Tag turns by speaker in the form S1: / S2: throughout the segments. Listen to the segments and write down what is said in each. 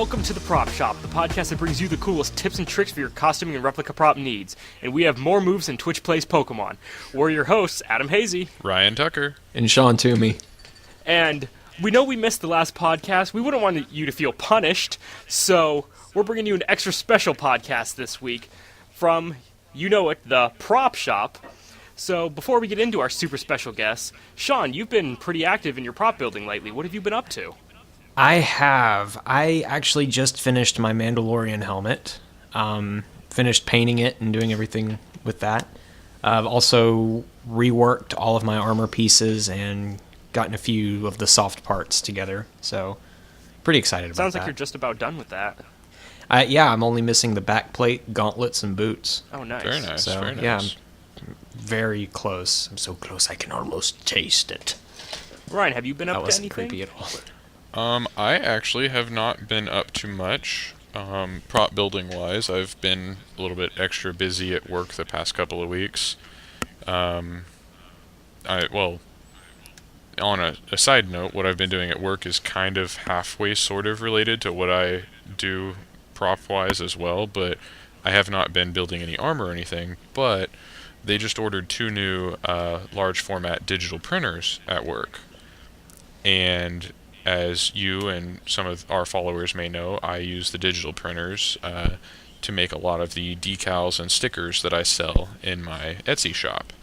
S1: Welcome to the Prop Shop, the podcast that brings you the coolest tips and tricks for your costuming and replica prop needs. And we have more moves than Twitch plays Pokemon. We're your hosts, Adam Hazy,
S2: Ryan Tucker,
S3: and Sean Toomey.
S1: And we know we missed the last podcast. We wouldn't want you to feel punished, so we're bringing you an extra special podcast this week from, you know it, the Prop Shop. So before we get into our super special guests, Sean, you've been pretty active in your prop building lately. What have you been up to?
S3: I have. I actually just finished my Mandalorian helmet. Finished painting it and doing everything with that. I've also reworked all of my armor pieces and gotten a few of the soft parts together. So, pretty excited about that.
S1: Sounds like you're just about done with that.
S3: Yeah, I'm only missing the back plate, gauntlets, and boots.
S1: Oh, nice.
S2: Very nice,
S3: So,
S2: very nice.
S3: yeah, I'm very close. I'm so close I can almost taste it.
S1: Ryan, have you been up
S3: That
S1: to
S3: wasn't
S1: anything?
S3: creepy at all.
S2: I actually have not been up to much, prop building wise. I've been a little bit extra busy at work the past couple of weeks. On a side note, what I've been doing at work is kind of halfway sort of related to what I do prop wise as well, but I have not been building any armor or anything, but they just ordered 2 new large format digital printers at work. And as you and some of our followers may know, I use the digital printers to make a lot of the decals and stickers that I sell in my Etsy shop.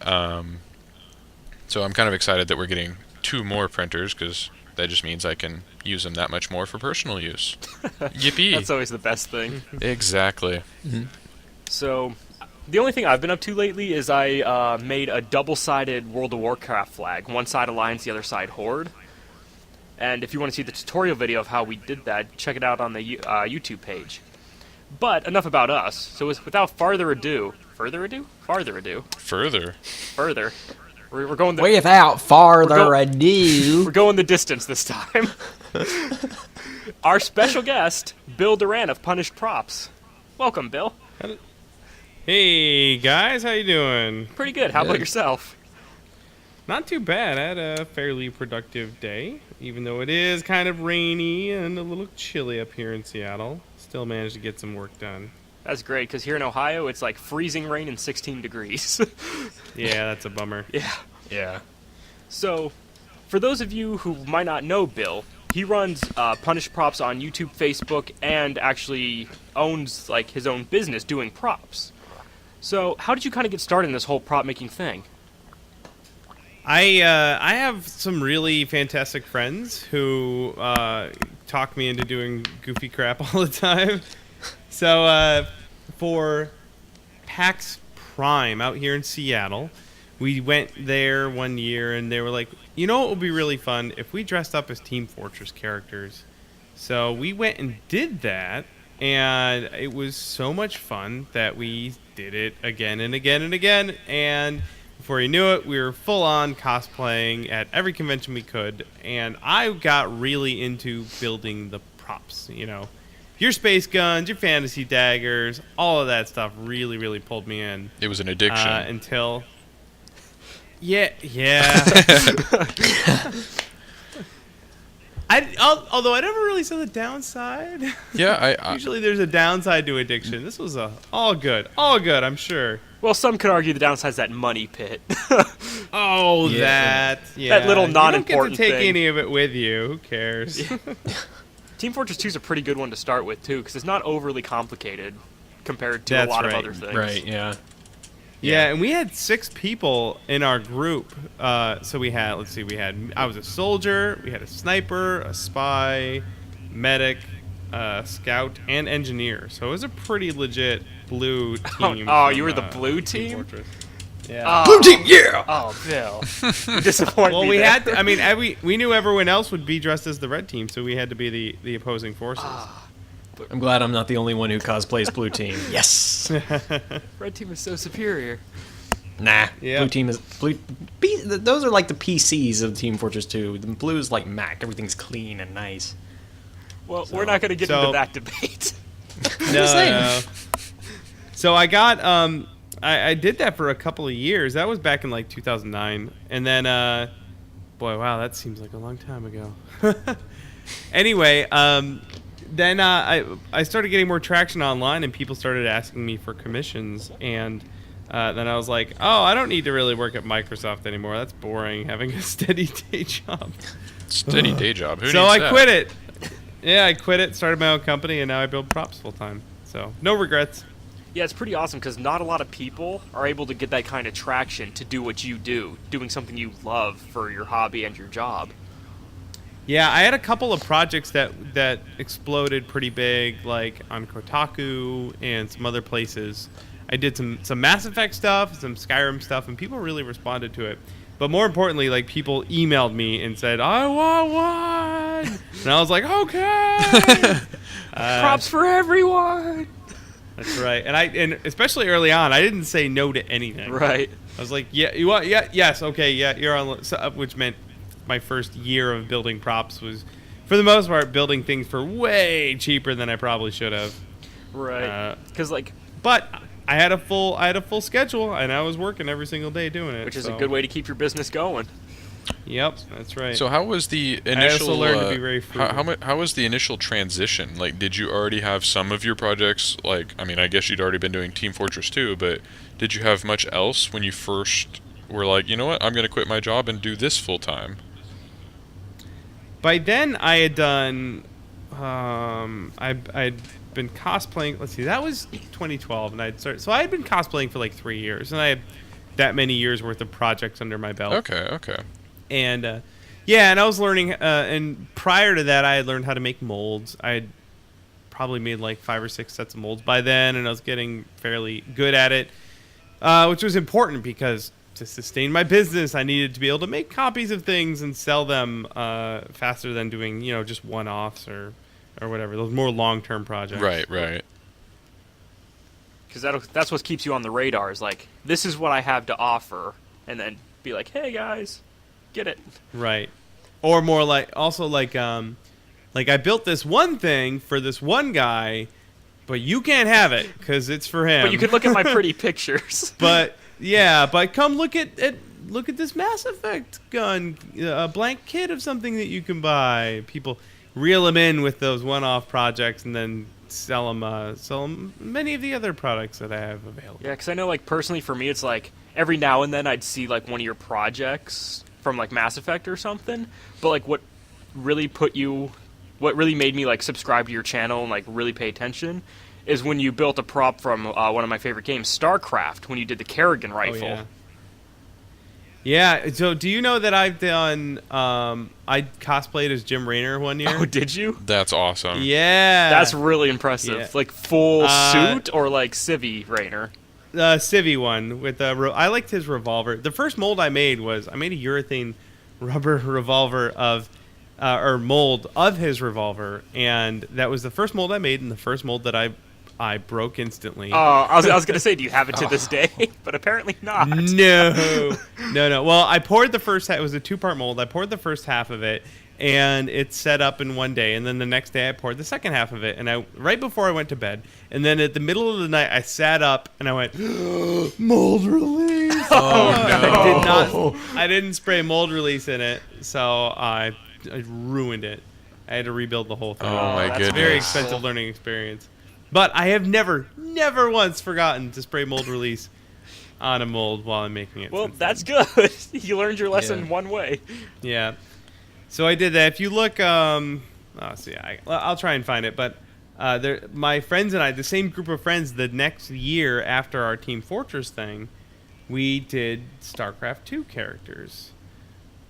S2: So I'm kind of excited that we're getting 2 more printers, because that just means I can use them that much more for personal use. Yippee!
S1: That's always the best thing.
S2: Exactly.
S3: Mm-hmm.
S1: So, the only thing I've been up to lately is I made a double-sided World of Warcraft flag. One side Alliance, the other side Horde. And if you want to see the tutorial video of how we did that, check it out on the YouTube page. But enough about us. So without farther ado, We're going the
S3: Without farther ado,
S1: we're going the distance this time. Our special guest, Bill Doran of Punished Props. Welcome, Bill.
S4: Hey guys, how you doing?
S1: Pretty good. How about yourself?
S4: Not too bad. I had a fairly productive day, even though it is kind of rainy and a little chilly up here in Seattle. Still managed to get some work done.
S1: That's great, because here in Ohio, it's like freezing rain and 16 degrees.
S4: Yeah, that's a bummer.
S1: Yeah. So, for those of you who might not know Bill, he runs Punished Props on YouTube, Facebook, and actually owns like his own business doing props. So, how did you kind of get started in this whole prop making thing?
S4: I have some really fantastic friends who talk me into doing goofy crap all the time. So for PAX Prime out here in Seattle, we went there one year and they were like, you know what would be really fun if we dressed up as Team Fortress characters. So we went and did that, and it was so much fun that we did it again and again and again, and before you knew it, we were full-on cosplaying at every convention we could, and I got really into building the props, you know. Your space guns, your fantasy daggers, all of that stuff really, really pulled me in.
S2: It was an addiction.
S4: Until... Yeah. Although I never really saw the downside.
S2: Yeah,
S4: Usually there's a downside to addiction. This was all good, I'm sure.
S1: Well, some could argue the downside's that money pit.
S4: Oh,
S3: Yeah.
S4: that
S1: little non-important
S4: You don't get to take
S1: thing.
S4: any of it with you. Who cares?
S1: Team Fortress 2 is a pretty good one to start with, too, because it's not overly complicated compared to
S4: That's
S1: a lot of
S4: right.
S1: other things.
S3: right? Yeah.
S4: Yeah, and we had 6 people in our group. So we had, I was a soldier, we had a sniper, a spy, medic, scout, and engineer. So it was a pretty legit blue team.
S1: Oh,
S4: from,
S1: you were the blue
S4: Team
S1: team?
S4: Fortress. Yeah.
S3: Blue team, yeah.
S1: Oh, Bill. You disappointed
S4: Well,
S1: me
S4: we
S1: there.
S4: had to, I mean, we knew everyone else would be dressed as the red team, so we had to be the opposing forces.
S3: I'm glad I'm not the only one who cosplays blue team. Yes.
S1: Red team is so superior.
S3: Nah.
S4: Yeah.
S3: Blue team is blue. Those are like the PCs of Team Fortress 2. The blue is like Mac. Everything's clean and nice.
S1: Well, we're not going to get
S4: so-
S1: into that debate.
S4: No. So I got I did that for a couple of years. That was back in like 2009, and then boy, wow, that seems like a long time ago. Anyway, then I started getting more traction online, and people started asking me for commissions, and then I was like, oh, I don't need to really work at Microsoft anymore. That's boring, having a steady day job.
S2: Steady day job. Who
S4: So
S2: needs
S4: I
S2: that?
S4: quit it. Yeah, I quit it, started my own company, and now I build props full time. So no regrets.
S1: Yeah, it's pretty awesome because not a lot of people are able to get that kind of traction to do what you do, doing something you love for your hobby and your job.
S4: Yeah, I had a couple of projects that exploded pretty big, like on Kotaku and some other places. I did some Mass Effect stuff, some Skyrim stuff, and people really responded to it. But more importantly, like, people emailed me and said, I want one! And I was like, okay!
S1: Props for everyone!
S4: That's right. And especially early on, I didn't say no to anything.
S1: Right.
S4: I was like, yeah, you want, yeah, yes, okay, yeah, you're on, which meant my first year of building props was, for the most part, building things for way cheaper than I probably should have.
S1: Right. Because,
S4: But I had a full schedule, and I was working every single day doing it.
S1: which is a good way to keep your business going.
S4: Yep, that's right.
S2: So how was the initial?
S4: I also learned to be very frugal.
S2: how was the initial transition? Like, did you already have some of your projects? Like, I mean, I guess you'd already been doing Team Fortress 2, but did you have much else when you first were like, you know what, I'm going to quit my job and do this full time?
S4: By then, I had done. I'd been cosplaying. Let's see, that was 2012, and I'd started. So I had been cosplaying for like 3 years, and I had that many years worth of projects under my belt.
S2: Okay.
S4: And yeah, and I was learning. And prior to that, I had learned how to make molds. I had probably made like 5 or 6 sets of molds by then, and I was getting fairly good at it, which was important because to sustain my business, I needed to be able to make copies of things and sell them faster than doing, just one-offs or whatever. Those more long-term projects.
S2: Right.
S1: Because that's what keeps you on the radar, is like, this is what I have to offer, and then be like, hey guys, get it.
S4: Right. Or more like, also like I built this one thing for this one guy, but you can't have it because it's for him.
S1: But you can look at my pretty pictures.
S4: But come look at this Mass Effect gun, a blank kit of something that you can buy. People reel them in with those one-off projects and then sell them many of the other products that I have available.
S1: Yeah, because I know, like, personally for me, it's like every now and then I'd see like one of your projects from like Mass Effect or something. But like what really made me like subscribe to your channel and like really pay attention is when you built a prop from one of my favorite games, StarCraft, when you did the Kerrigan rifle.
S4: Oh, yeah. So do you know that I've done? I cosplayed as Jim Raynor one year.
S1: Oh, did you?
S2: That's awesome.
S4: Yeah.
S1: That's really impressive.
S4: Yeah.
S1: Like full suit or like Civvy Raynor?
S4: Civvy one with I liked his revolver. The first mold I made was a urethane rubber revolver or mold of his revolver, and that was the first mold I made and the first mold that I broke instantly.
S1: Oh, I was gonna say, do you have it to this day? But apparently not.
S4: No. Well, I poured the first half. It was a 2-part mold. I poured the first half of it, and it set up in one day. And then the next day, I poured the second half of it. And right before I went to bed, and then at the middle of the night, I sat up and I went, mold release.
S2: Oh no!
S4: I didn't spray mold release in it, so I ruined it. I had to rebuild the whole thing.
S2: Oh my
S1: that's
S2: goodness!
S4: Very expensive learning experience. But I have never once forgotten to spray mold release on a mold while I'm making it.
S1: Well, that's good. You learned your lesson one way.
S4: Yeah. So I did that. If you look, I'll try and find it. But my friends and I, the same group of friends, the next year after our Team Fortress thing, we did StarCraft 2 characters.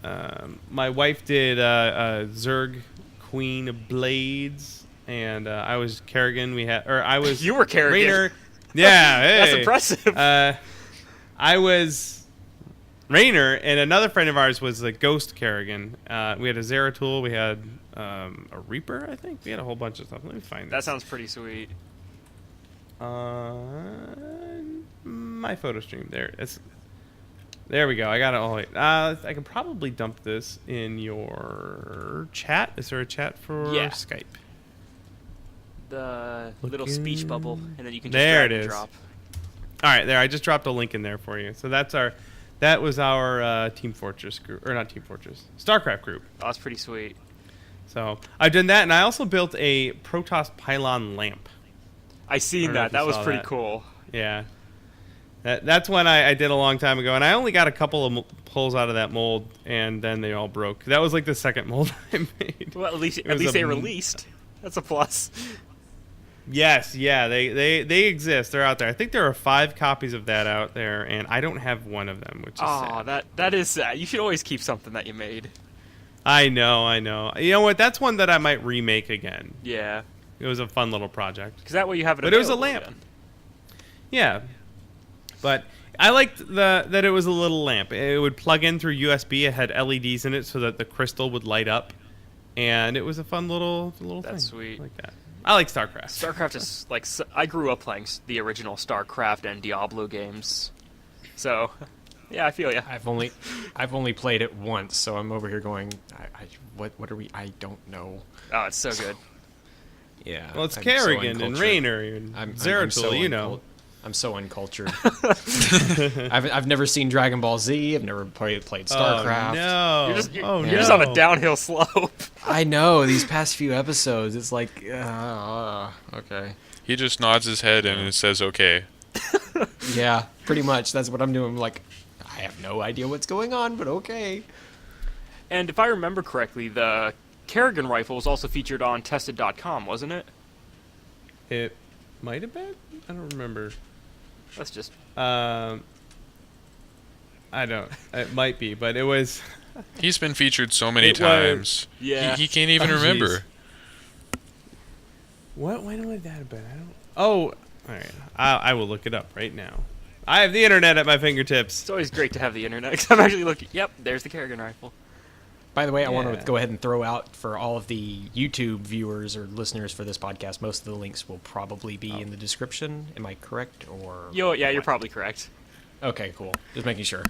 S4: My wife did Zerg Queen of Blades. And I was Kerrigan.
S1: You were Kerrigan.
S4: Raynor. Yeah, hey.
S1: That's impressive.
S4: I was Raynor, and another friend of ours was the Ghost Kerrigan. We had a Zeratul. We had a Reaper, I think. We had a whole bunch of stuff. Let me find
S1: That sounds pretty sweet.
S4: My photo stream. There we go. I got it all. I can probably dump this in your chat. Is there a chat for Skype?
S1: The little speech bubble, and then you can just
S4: There
S1: drag
S4: it
S1: and
S4: is.
S1: drop.
S4: All right, there. I just dropped a link in there for you. So that was our Team Fortress group, or not Team Fortress, StarCraft group.
S1: Oh, that's pretty sweet.
S4: So I've done that, and I also built a Protoss pylon lamp.
S1: I seen
S4: know if
S1: that.
S4: you
S1: That was
S4: saw
S1: pretty
S4: that.
S1: cool.
S4: Yeah. That's one I did a long time ago, and I only got a couple of pulls out of that mold, and then they all broke. That was like the second mold I made.
S1: Well, at least
S4: was
S1: they
S4: a-
S1: released. That's a plus.
S4: Yes, yeah, they exist. They're out there. I think there are 5 copies of that out there, and I don't have one of them, which is
S1: Oh,
S4: sad.
S1: that is sad. You should always keep something that you made.
S4: I know. You know what? That's one that I might remake again.
S1: Yeah,
S4: It was a fun little project.
S1: because that way you have it.
S4: But it was a
S1: available
S4: lamp.
S1: again.
S4: Yeah, but I liked that it was a little lamp. It would plug in through USB. It had LEDs in it so that the crystal would light up, and it was a fun little thing.
S1: That's sweet.
S4: I like that. I like StarCraft.
S1: StarCraft is like I grew up playing the original StarCraft and Diablo games, so yeah, I feel ya.
S3: I've only played it once, so I'm over here going, what are we? I don't know.
S1: Oh, it's so good.
S3: Yeah.
S4: Well, it's
S3: I'm
S4: Kerrigan and
S3: uncultured.
S4: Raynor and Zeratul, you know.
S3: I'm so uncultured. I've never seen Dragon Ball Z. I've never played StarCraft.
S4: Oh, no.
S1: You're just on a downhill slope.
S3: I know these past few episodes. It's like, okay,
S2: He just nods his head and says, "Okay."
S3: yeah, pretty much. That's what I'm doing. I'm like, I have no idea what's going on, but okay.
S1: And if I remember correctly, the Kerrigan rifle was also featured on Tested.com, wasn't it?
S4: It might have been. I don't remember.
S1: That's just
S4: I don't. It might be, but it was.
S2: He's been featured so many
S4: It was-
S2: times.
S1: Yeah.
S2: He can't even
S4: Oh,
S2: remember.
S4: jeez. What? When would that have been? I don't. Oh, all right. I will look it up right now. I have the internet at my fingertips.
S1: it's always great to have the internet. 'Cause I'm actually looking. Yep, there's the Kerrigan rifle.
S3: By the way, I want
S4: Yeah.
S3: to go ahead and throw out for all of the YouTube viewers or listeners for this podcast, most of the links will probably be in the description. Am I correct? Or
S1: Yeah, you're probably correct.
S3: okay, cool. Just making sure.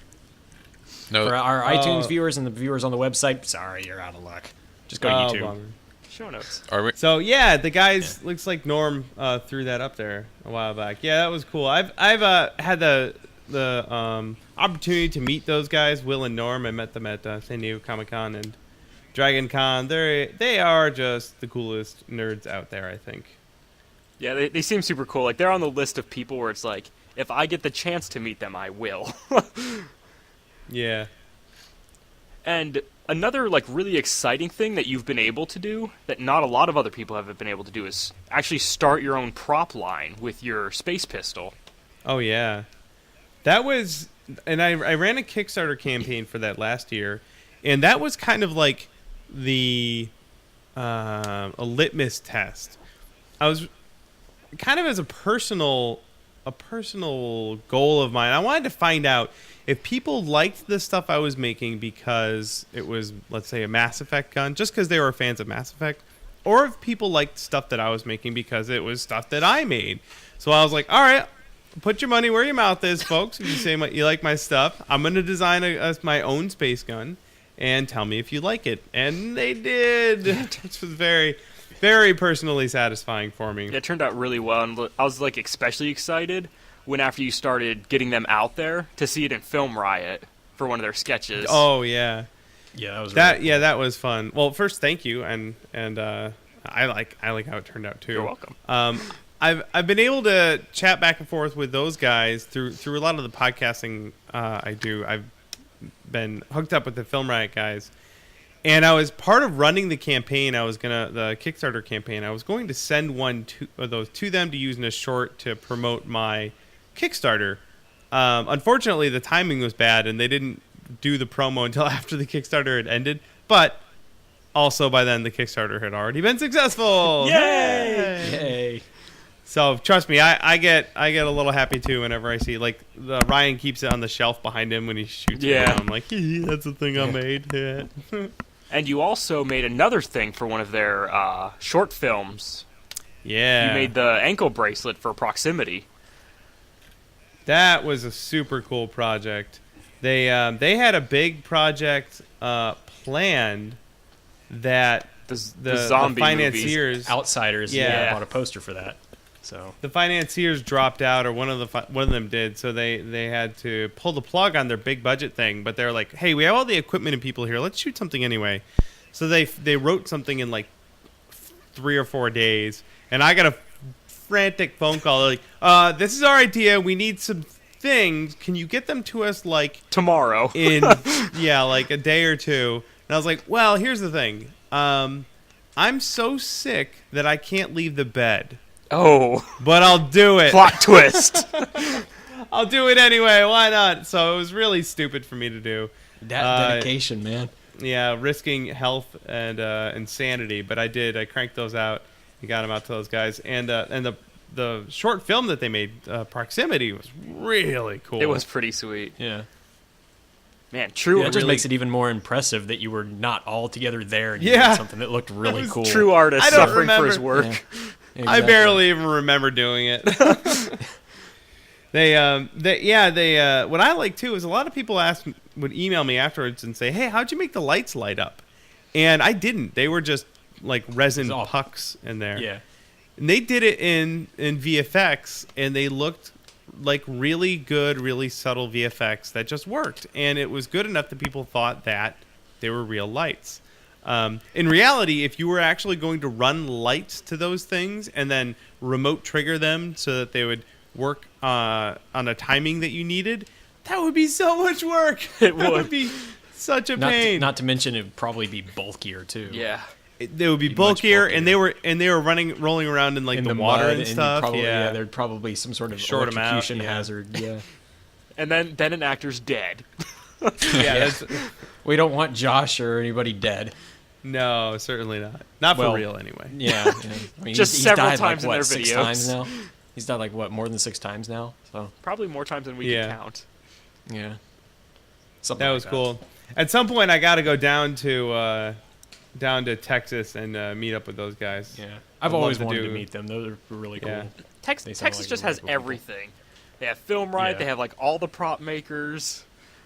S2: No,
S3: For our iTunes
S4: Oh.
S3: viewers and the viewers on the website, sorry, you're out of luck. Just go to
S4: Oh,
S3: YouTube.
S4: bummer.
S1: Show notes.
S2: are we?
S4: So yeah, the guys looks like Norm threw that up there a while back. Yeah, that was cool. I've had the opportunity to meet those guys, Will and Norm. I met them at San Diego Comic Con and Dragon Con. They are just the coolest nerds out there, I think.
S1: Yeah, they seem super cool. Like they're on the list of people where it's like, if I get the chance to meet them, I will.
S4: Yeah.
S1: And another like really exciting thing that you've been able to do that not a lot of other people have been able to do is actually start your own prop line with your space pistol.
S4: Oh yeah, that was, and I ran a Kickstarter campaign for that last year, and that was kind of like the a litmus test. I was kind of as a personal goal of mine. I wanted to find out if people liked the stuff I was making because it was, let's say, a Mass Effect gun, just because they were fans of Mass Effect, or if people liked stuff that I was making because it was stuff that I made. So I was like, all right, put your money where your mouth is, folks. If you say you like my stuff, I'm going to design my own space gun and tell me if you like it. And they did, which was very, very personally satisfying for me.
S1: Yeah, it turned out really well, and I was like especially excited when after you started getting them out there to see it in Film Riot for one of their sketches.
S4: Oh, yeah.
S3: Yeah, that was
S4: Yeah, that was fun. Well, first, thank you, and I like how it turned out too.
S1: You're welcome.
S4: I've been able to chat back and forth with those guys through a lot of the podcasting I do. I've been hooked up with the Film Riot guys, and I was part of running the campaign. The Kickstarter campaign. I was going to send one of those to them to use in a short to promote my Kickstarter. Unfortunately, the timing was bad, and they didn't do the promo until after the Kickstarter had ended. But also by then, the Kickstarter had already been successful.
S1: Yay!
S3: Yay.
S4: So trust me, I get a little happy too whenever I see like Ryan keeps it on the shelf behind him when he shoots.
S1: Yeah.
S4: it. I'm like, that's the thing I made. Yeah.
S1: And you also made another thing for one of their short films.
S4: Yeah.
S1: You made the ankle bracelet for proximity.
S4: That was a super cool project. They had a big project planned that
S1: The
S4: the
S1: zombie
S4: financiers
S3: Outsiders.
S4: Yeah.
S3: Yeah, I bought a poster for that. So
S4: the financiers dropped out, or one of them did, so they had to pull the plug on their big budget thing. But they're like, hey, we have all the equipment and people here. Let's shoot something anyway. So they wrote something in like 3 or 4 days, and I got a frantic phone call like, this is our idea. We need some things. Can you get them to us like
S1: Tomorrow.
S4: in like a day or two? And I was like, well, here's the thing. I'm so sick that I can't leave the bed,
S1: Oh,
S4: but I'll do it.
S1: plot twist.
S4: I'll do it anyway. Why not? So it was really stupid for me to do.
S3: That dedication, man.
S4: Yeah, risking health and insanity, but I did. I cranked those out and got them out to those guys. And the short film that they made, Proximity, was really cool.
S1: It was pretty sweet.
S3: Yeah.
S1: Man, true.
S3: Yeah, it just
S4: really-
S3: makes it even more impressive that you were not all together there and you
S4: Yeah.
S3: did something that looked really
S4: was
S3: cool.
S1: True artist
S4: I don't
S1: suffering for his
S4: remember-
S1: work.
S3: Yeah,
S4: I
S3: exactly.
S4: barely even remember doing it. What I like too is a lot of people would email me afterwards and say, "Hey, how'd you make the lights light up?" And I didn't. They were just like resin
S3: It's all-
S4: pucks in there.
S3: Yeah.
S4: And they did it in VFX, and they looked like really good, really subtle VFX that just worked. And it was good enough that people thought that they were real lights. In reality, if you were actually going to run lights to those things and then remote trigger them so that they would work on a timing that you needed, that would be so much work.
S1: It
S4: That
S1: would.
S4: be such a
S3: Not
S4: pain.
S3: not to mention it would probably be bulkier too.
S1: Yeah.
S4: They would be
S3: much
S4: bulkier,
S3: bulkier.
S4: and they were rolling around in like
S3: In
S4: the,
S3: the
S4: water
S3: mud,
S4: and stuff.
S3: probably,
S4: yeah.
S3: there'd probably some sort of
S4: Short 'em out,
S3: electrocution
S4: yeah.
S3: hazard. Yeah.
S1: And then an actor's dead.
S4: yeah. That's,
S3: We don't want Josh or anybody dead.
S4: no, certainly not. Not for
S3: Well,
S4: real, anyway.
S3: Yeah. I mean,
S1: Just
S3: he's
S1: several
S3: died
S1: times in
S3: like,
S1: their
S3: what, 6
S1: videos.
S3: times now? He's died like what, more than 6 times now? So
S1: Probably more times than we
S4: Yeah.
S1: can count.
S3: yeah. Something
S4: That
S3: like
S4: was cool. At some point, I got to go down to Texas and meet up with those guys.
S3: Yeah.
S4: I'd
S3: I've
S4: love
S3: always
S4: to
S3: wanted
S4: do-
S3: to meet them. Those are really cool.
S4: Yeah.
S3: They sound
S1: Texas
S3: like
S1: just
S3: really
S1: has
S3: cool people.
S1: everything. They have Film Right.
S3: Yeah.
S1: They have like all the prop makers.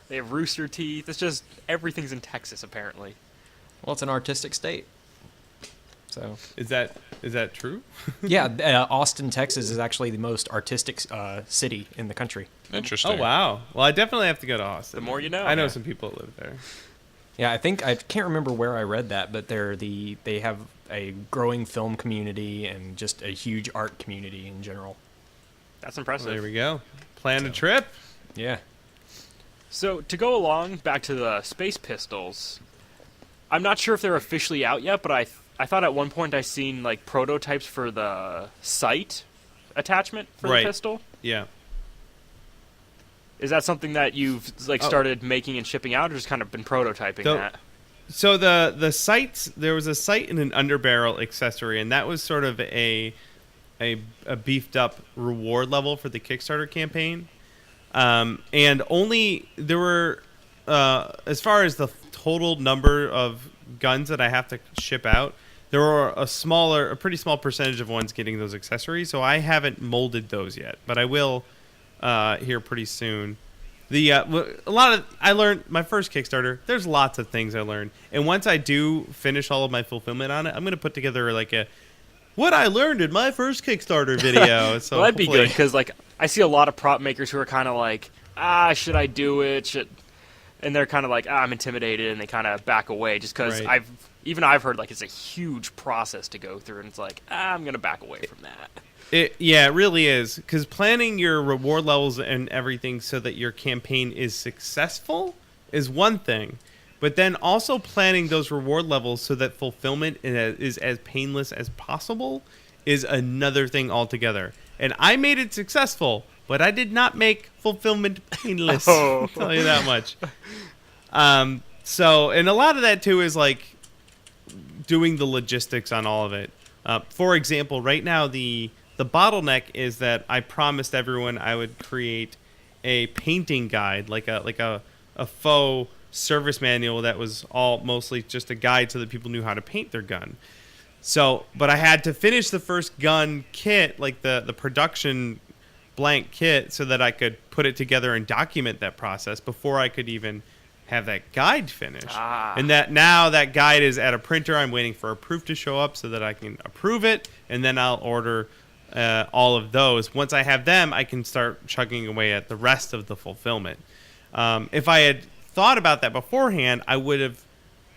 S1: They have Rooster Teeth. It's just everything's in Texas apparently.
S3: Well, it's an artistic state. So
S4: Is that true?
S3: yeah, Austin, Texas is actually the most artistic city in the country.
S2: Interesting.
S4: Oh wow. Well, I definitely have to go to Austin.
S1: The more you know.
S4: I know
S1: Yeah.
S4: some people that live there.
S3: Yeah, I can't remember where I read that, but they have a growing film community and just a huge art community in general.
S1: That's
S4: So
S1: impressive.
S4: there we go. Plan a trip.
S3: Yeah.
S1: So to go along back to the Space Pistols, I'm not sure if they're officially out yet, but I thought at one point I seen like prototypes for the sight attachment for
S4: Right.
S1: the pistol.
S4: Yeah.
S1: Is that something that you've like
S4: Oh.
S1: started making and shipping out, or just kind of been prototyping
S4: So-
S1: that?
S4: So the sights, there was a sight and an underbarrel accessory, and that was sort of a beefed up reward level for the Kickstarter campaign. And only there were, as far as the total number of guns that I have to ship out, there were a pretty small percentage of ones getting those accessories. So I haven't molded those yet, but I will here pretty soon. I learned my first Kickstarter. There's lots of things I learned, and once I do finish all of my fulfillment on it, I'm gonna put together like what I learned in my first Kickstarter video. So
S1: Well, that'd be
S4: hopefully-
S1: good because like I see a lot of prop makers who are kind of like, should I do it? And they're kind of like, I'm intimidated, and they kind of back away just because
S4: Right.
S1: I've heard like it's a huge process to go through, and it's like I'm gonna back away from that.
S4: It really is, because planning your reward levels and everything so that your campaign is successful is one thing, but then also planning those reward levels so that fulfillment is as painless as possible is another thing altogether. And I made it successful, but I did not make fulfillment painless.
S1: Oh.
S4: I'll tell you that much. So, and a lot of that too is like doing the logistics on all of it. For example, right now the bottleneck is that I promised everyone I would create a painting guide, like a faux service manual that was all mostly just a guide so that people knew how to paint their gun. So, but I had to finish the first gun kit, like the production blank kit, so that I could put it together and document that process before I could even have that guide finished. And that now that guide is at a printer. I'm waiting for a proof to show up so that I can approve it, and then I'll order all of those. Once I have them, I can start chugging away at the rest of the fulfillment. If I had thought about that beforehand, I would have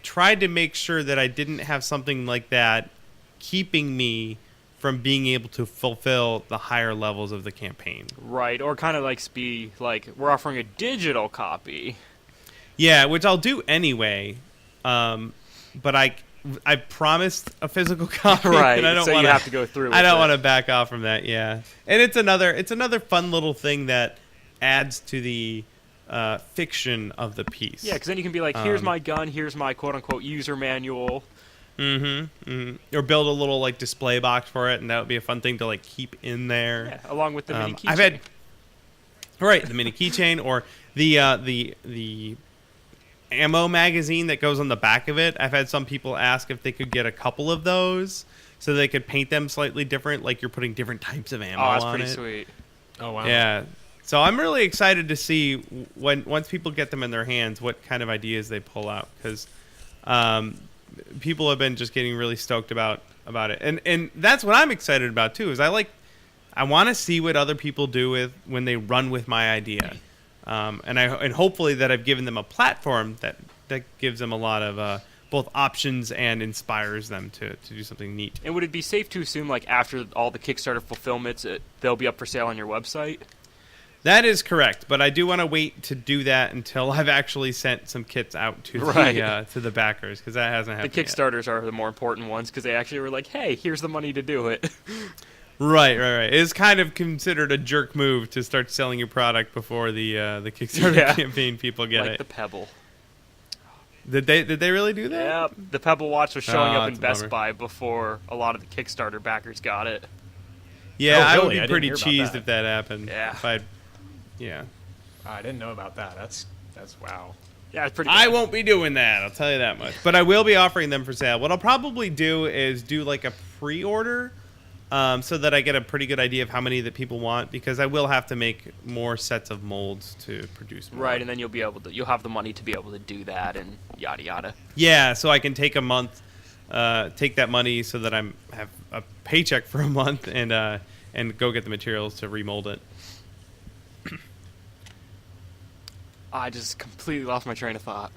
S4: tried to make sure that I didn't have something like that keeping me from being able to fulfill the higher levels of the campaign.
S1: Right, or kind of be like, we're offering a digital copy.
S4: Yeah, which I'll do anyway. But I promised a physical copy,
S1: Right,
S4: and I don't
S1: so
S4: want
S1: you have to go through
S4: I
S1: with
S4: don't
S1: it.
S4: want to back off from that. Yeah, and it's another fun little thing that adds to the fiction of the piece.
S1: Yeah, because then you can be like, here's my gun, here's my quote-unquote user manual.
S4: Or build a little like display box for it, and that would be a fun thing to like keep in there.
S1: Yeah, along with the mini keychain.
S4: I've had the mini keychain or the ammo magazine that goes on the back of it. I've had some people ask if they could get a couple of those so they could paint them slightly different, like you're putting different types of ammo
S1: Oh, that's
S4: on
S1: pretty
S4: it.
S1: sweet.
S3: Oh wow.
S4: Yeah. So I'm really excited to see once people get them in their hands, what kind of ideas they pull out, because people have been just getting really stoked about it, and that's what I'm excited about too. Is I want to see what other people do when they run with my idea, and hopefully that I've given them a platform that gives them a lot of both options and inspires them to do something neat.
S1: And would it be safe to assume, like, after all the Kickstarter fulfillments, they'll be up for sale on your website?
S4: That is correct, but I do want to wait to do that until I've actually sent some kits out to the backers, because that hasn't happened.
S1: The Kickstarters are the more important ones because they actually were like, "Hey, here's the money to do it."
S4: Right. It's kind of considered a jerk move to start selling your product before the Kickstarter campaign people get
S1: like
S4: it.
S1: the Pebble.
S4: Did they really do that?
S1: Yep, the Pebble Watch was showing up in
S4: that's a
S1: Best
S4: bummer.
S1: Buy before a lot of the Kickstarter backers got it.
S4: Yeah,
S3: Oh,
S4: I would
S3: really?
S4: be
S3: I didn't
S4: pretty
S3: hear about
S4: cheesed
S3: that.
S4: if that happened.
S1: Yeah.
S4: Yeah.
S3: I didn't know about that. That's wow.
S1: Yeah, it's pretty.
S4: I
S1: bad.
S4: won't be doing that, I'll tell you that much. But I will be offering them for sale. What I'll probably do is do like a pre-order, so that I get a pretty good idea of how many that people want, because I will have to make more sets of molds to produce more.
S1: Right, and then you'll have the money to be able to do that and yada yada.
S4: Yeah, so I can take a month, take that money so that I have a paycheck for a month, and go get the materials to remold it.
S1: I just completely lost my train of thought.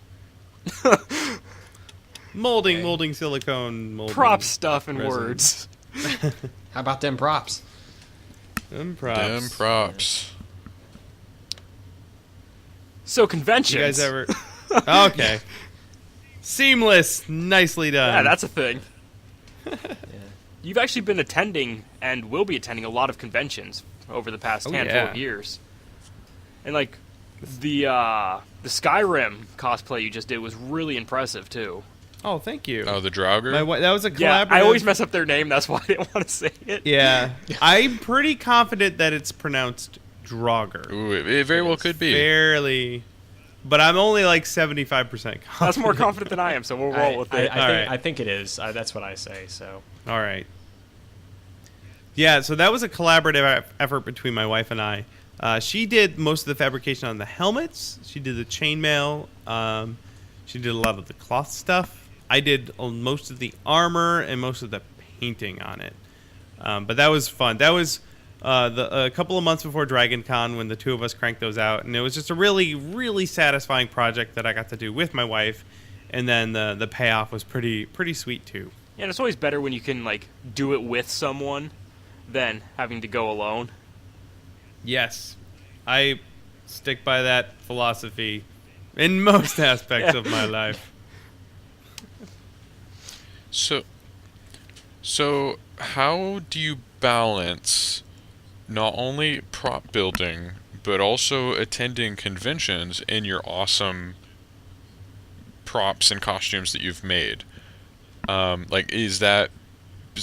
S4: Molding silicone, molding.
S1: Prop stuff and
S4: resin.
S1: words.
S3: How about them props?
S4: Them props.
S2: Damn props.
S1: So conventions.
S4: You guys ever? Okay. Seamless. Nicely done.
S1: Yeah, that's a thing. You've actually been attending and will be attending a lot of conventions over the past handful of years. And like the Skyrim cosplay you just did was really impressive too.
S4: Oh, thank you.
S2: Oh, the Draugr?
S4: That was a
S1: Yeah,
S4: collaborative.
S1: I always mess up their name. That's why I didn't want to say it.
S4: Yeah. I'm pretty confident that it's pronounced Draugr.
S2: Ooh, it very well could be.
S4: Barely. But I'm only like 75% confident.
S1: That's more confident than I am, so we'll roll with it.
S3: I think it is. That's what I say. So
S4: All right. Yeah, so that was a collaborative effort between my wife and I. She did most of the fabrication on the helmets. She did the chainmail. She did a lot of the cloth stuff. I did most of the armor and most of the painting on it. But that was fun. That was a couple of months before Dragon Con when the two of us cranked those out. And it was just a really, really satisfying project that I got to do with my wife. And then the payoff was pretty sweet, too.
S1: Yeah, and it's always better when you can like do it with someone than having to go alone.
S4: Yes, I stick by that philosophy in most aspects of my life.
S2: So how do you balance not only prop building but also attending conventions in your awesome props and costumes that you've made? Like, is that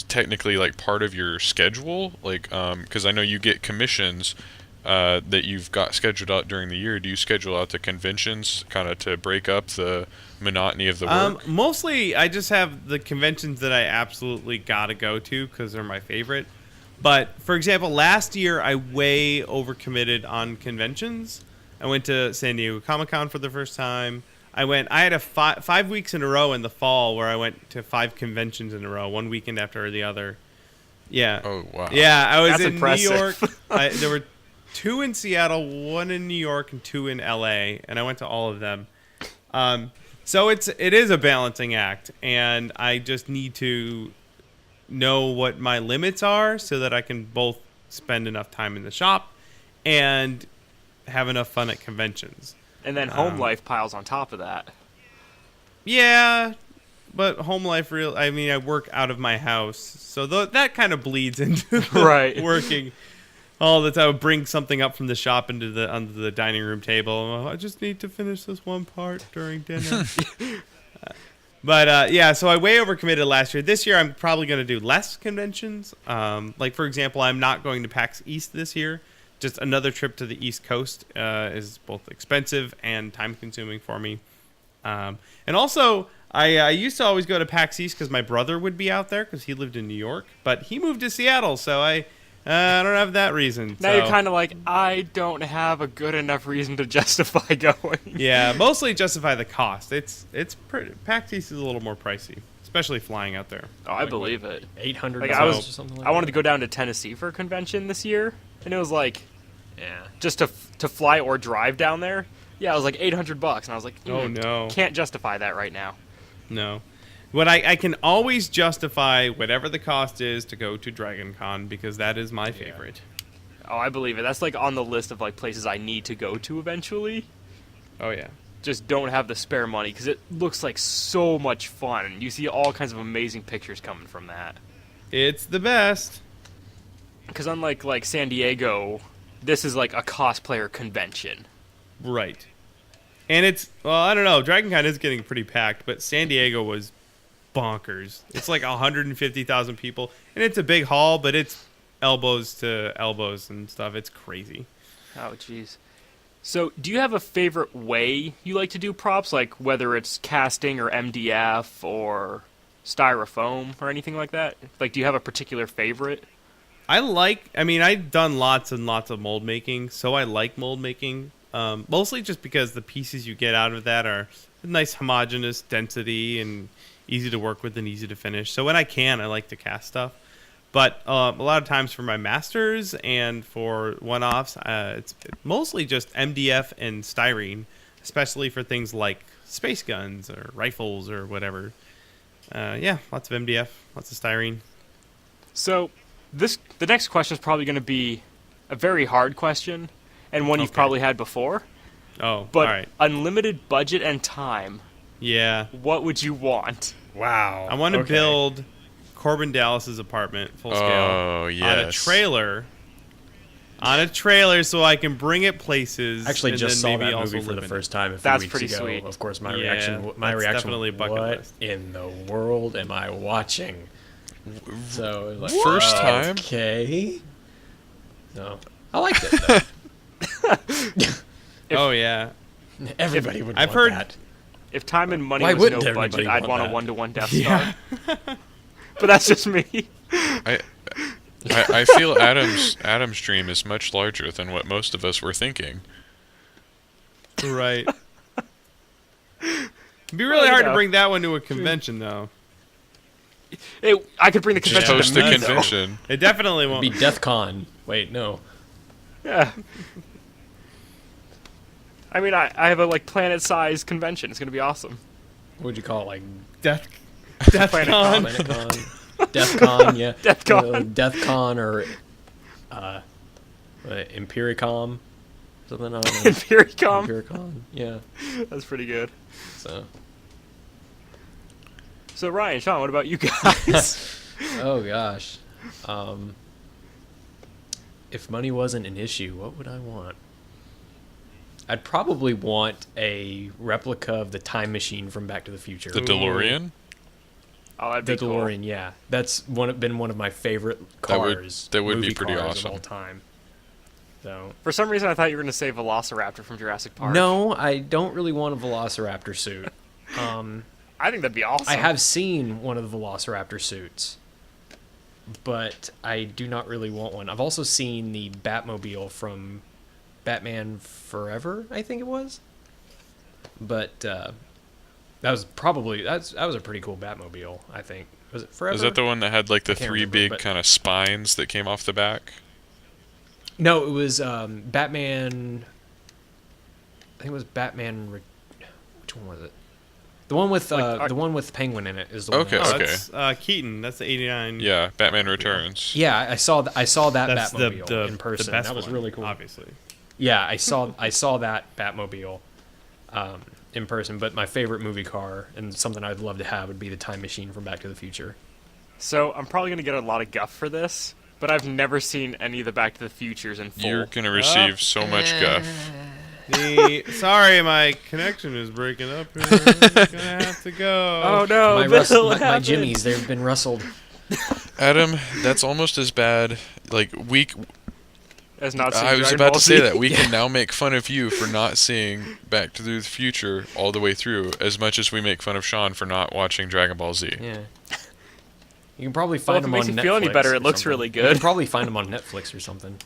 S2: technically like part of your schedule? Like, because I know you get commissions that you've got scheduled out during the year. Do you schedule out the conventions kind of to break up the monotony of the work?
S4: Mostly, I just have the conventions that I absolutely gotta go to because they're my favorite. But for example, last year I way overcommitted on conventions. I went to San Diego Comic-Con for the first time. I had a 5 weeks in a row in the fall where I went to 5 conventions in a row, one weekend after the other. Yeah.
S2: Oh, wow.
S4: Yeah, I was
S1: That's
S4: in
S1: impressive.
S4: New York. There were 2 in Seattle, 1 in New York, and 2 in LA, and I went to all of them. So it is a balancing act, and I just need to know what my limits are so that I can both spend enough time in the shop and have enough fun at conventions.
S1: And then home life piles on top of that.
S4: Yeah, but home life I work out of my house, so that kind of bleeds into
S1: Right.
S4: working all the time. Bring something up from the shop onto the dining room table. Oh, I just need to finish this one part during dinner. But yeah, so I way overcommitted last year. This year, I'm probably going to do less conventions. Like, for example, I'm not going to PAX East this year. Just another trip to the East Coast is both expensive and time-consuming for me. And also, I used to always go to PAX East because my brother would be out there because he lived in New York. But he moved to Seattle, so I don't have that reason.
S1: Now you're kind of like, I don't have a good enough reason to justify going.
S4: Yeah, mostly justify the cost. It's pretty. PAX East is a little more pricey, especially flying out there.
S1: Oh, I believe it.
S3: $800
S1: Like
S3: or something like
S1: I wanted
S3: that.
S1: to go down to Tennessee for a convention this year, and it was like,
S3: Yeah.
S1: just to fly or drive down there. Yeah, it was like $800, and I was like,
S4: Oh, no.
S1: can't justify that right now.
S4: No. What I can always justify whatever the cost is to go to Dragon Con because that is my favorite.
S1: Oh, I believe it. That's like on the list of like places I need to go to eventually.
S4: Oh yeah.
S1: Just don't have the spare money because it looks like so much fun, and you see all kinds of amazing pictures coming from that.
S4: It's the best.
S1: Because unlike like San Diego, this is like a cosplayer convention.
S4: Right. And I don't know, Dragon Con is getting pretty packed, but San Diego was bonkers. It's like 150,000 people, and it's a big hall, but it's elbows to elbows and stuff. It's crazy.
S1: Oh, jeez. So, do you have a favorite way you like to do props? Like, whether it's casting or MDF or styrofoam or anything like that? Like, do you have a particular favorite?
S4: I've done lots and lots of mold making, so I like mold making. Mostly just because the pieces you get out of that are a nice homogeneous density and easy to work with and easy to finish. So when I like to cast stuff. But a lot of times for my masters and for one-offs, it's mostly just MDF and styrene, especially for things like space guns or rifles or whatever. Yeah, lots of MDF, lots of styrene.
S1: So, the next question is probably going to be a very hard question, and one you've
S4: Okay.
S1: probably had before.
S4: Oh,
S1: But
S4: all right.
S1: unlimited budget and time,
S4: Yeah.
S1: what would you want?
S3: Wow.
S4: I want to build Corbin Dallas's apartment full scale
S2: Oh, yes.
S4: on a trailer so I can bring it places.
S3: Actually,
S4: and
S3: just
S4: then
S3: saw
S4: maybe
S3: that
S4: also
S3: movie for
S4: live
S3: the
S4: in
S3: first time a few
S1: That's
S3: weeks
S1: pretty
S3: ago.
S1: sweet.
S3: Of course, my
S4: Yeah,
S3: reaction. My
S4: that's
S3: reaction.
S4: definitely a bucket
S3: What
S4: list.
S3: in the world am I watching? So like,
S2: First time?
S3: Okay. No, I liked it. Though.
S4: Oh yeah.
S3: Everybody would.
S4: I've
S3: want
S4: heard-
S3: that.
S1: If time and money
S3: Why
S1: was
S3: wouldn't
S1: no
S3: everybody
S1: budget, I'd
S3: want
S1: want a
S3: that?
S1: one-to-one Death
S4: Yeah.
S1: Star. But that's just me.
S2: I feel Adam's dream is much larger than what most of us were thinking.
S4: Right. It'd be
S1: Well,
S4: really
S1: you
S4: hard
S1: know.
S4: to bring that one to a convention, though.
S1: Hey, I could bring the
S2: Just
S1: convention
S2: host
S1: to
S2: the
S1: me, though.
S2: convention.
S4: It definitely
S3: It'd
S4: won't.
S3: be Death Con. Wait, no.
S1: Yeah. I mean, I have a like planet-sized convention. It's gonna be awesome.
S3: What would you call it? Like
S4: Death
S1: Planet
S4: Con.
S3: Planet Con? Death Con, yeah.
S1: Death Con.
S3: Death Con or Empiricom. Something I don't know.
S1: Empiricom.
S3: Empiricon, yeah.
S1: That's pretty good.
S3: So,
S1: So Ryan, Sean, what about you guys?
S3: oh gosh. If money wasn't an issue, what would I want? I'd probably want a replica of the time machine from Back to the Future.
S2: The DeLorean?
S1: Oh, that'd
S3: The
S1: be cool.
S3: DeLorean, yeah. That's been one of my favorite
S2: That would-
S3: cars.
S2: that would be
S3: movie
S2: pretty
S3: cars
S2: awesome.
S3: of all time. So
S1: For some reason, I thought you were gonna say Velociraptor from Jurassic Park.
S3: no, I don't really want a Velociraptor suit.
S1: I think that'd be awesome.
S3: I have seen one of the Velociraptor suits, but I do not really want one. I've also seen the Batmobile from Batman Forever, I think it was. But that was a pretty cool Batmobile, I think. Was it Forever?
S2: Is that the one that had like the
S3: can't
S2: three
S3: remember,
S2: big
S3: but-
S2: kind of spines that came off the back?
S3: No, it was Batman. I think it was Batman. Which one was it? The one with
S1: Like,
S3: the one with Penguin in it is the one.
S2: Okay,
S3: that I
S4: Oh,
S3: saw.
S4: that's Keaton. That's the 89.
S2: Yeah, Batman Returns.
S3: Yeah, I saw that
S4: That's
S3: Batmobile in person.
S4: The best
S3: That was
S4: one,
S3: really cool.
S4: obviously.
S3: Yeah, I saw that Batmobile in person. But my favorite movie car and something I'd love to have would be the time machine from Back to the Future.
S1: So I'm probably gonna get a lot of guff for this, but I've never seen any of the Back to the Futures in full.
S2: You're gonna receive so much guff.
S4: Sorry, my connection is breaking up here. I'm gonna have to go.
S1: Oh no,
S3: my
S1: Bill, what
S3: my
S1: happened?
S3: jimmies, they've been rustled.
S2: Adam, that's almost as bad. Like
S1: As not seeing
S2: I was
S1: Dragon
S2: about
S1: Ball
S2: to say
S1: Z.
S2: that we can now make fun of you for not seeing Back to the Future all the way through, as much as we make fun of Sean for not watching Dragon Ball Z.
S3: Yeah. You can probably
S1: Well,
S3: find
S1: if it
S3: them
S1: makes
S3: on
S1: you
S3: Netflix.
S1: feel any better,
S3: or
S1: it looks
S3: something.
S1: really
S3: You
S1: good.
S3: can probably find them on Netflix or something.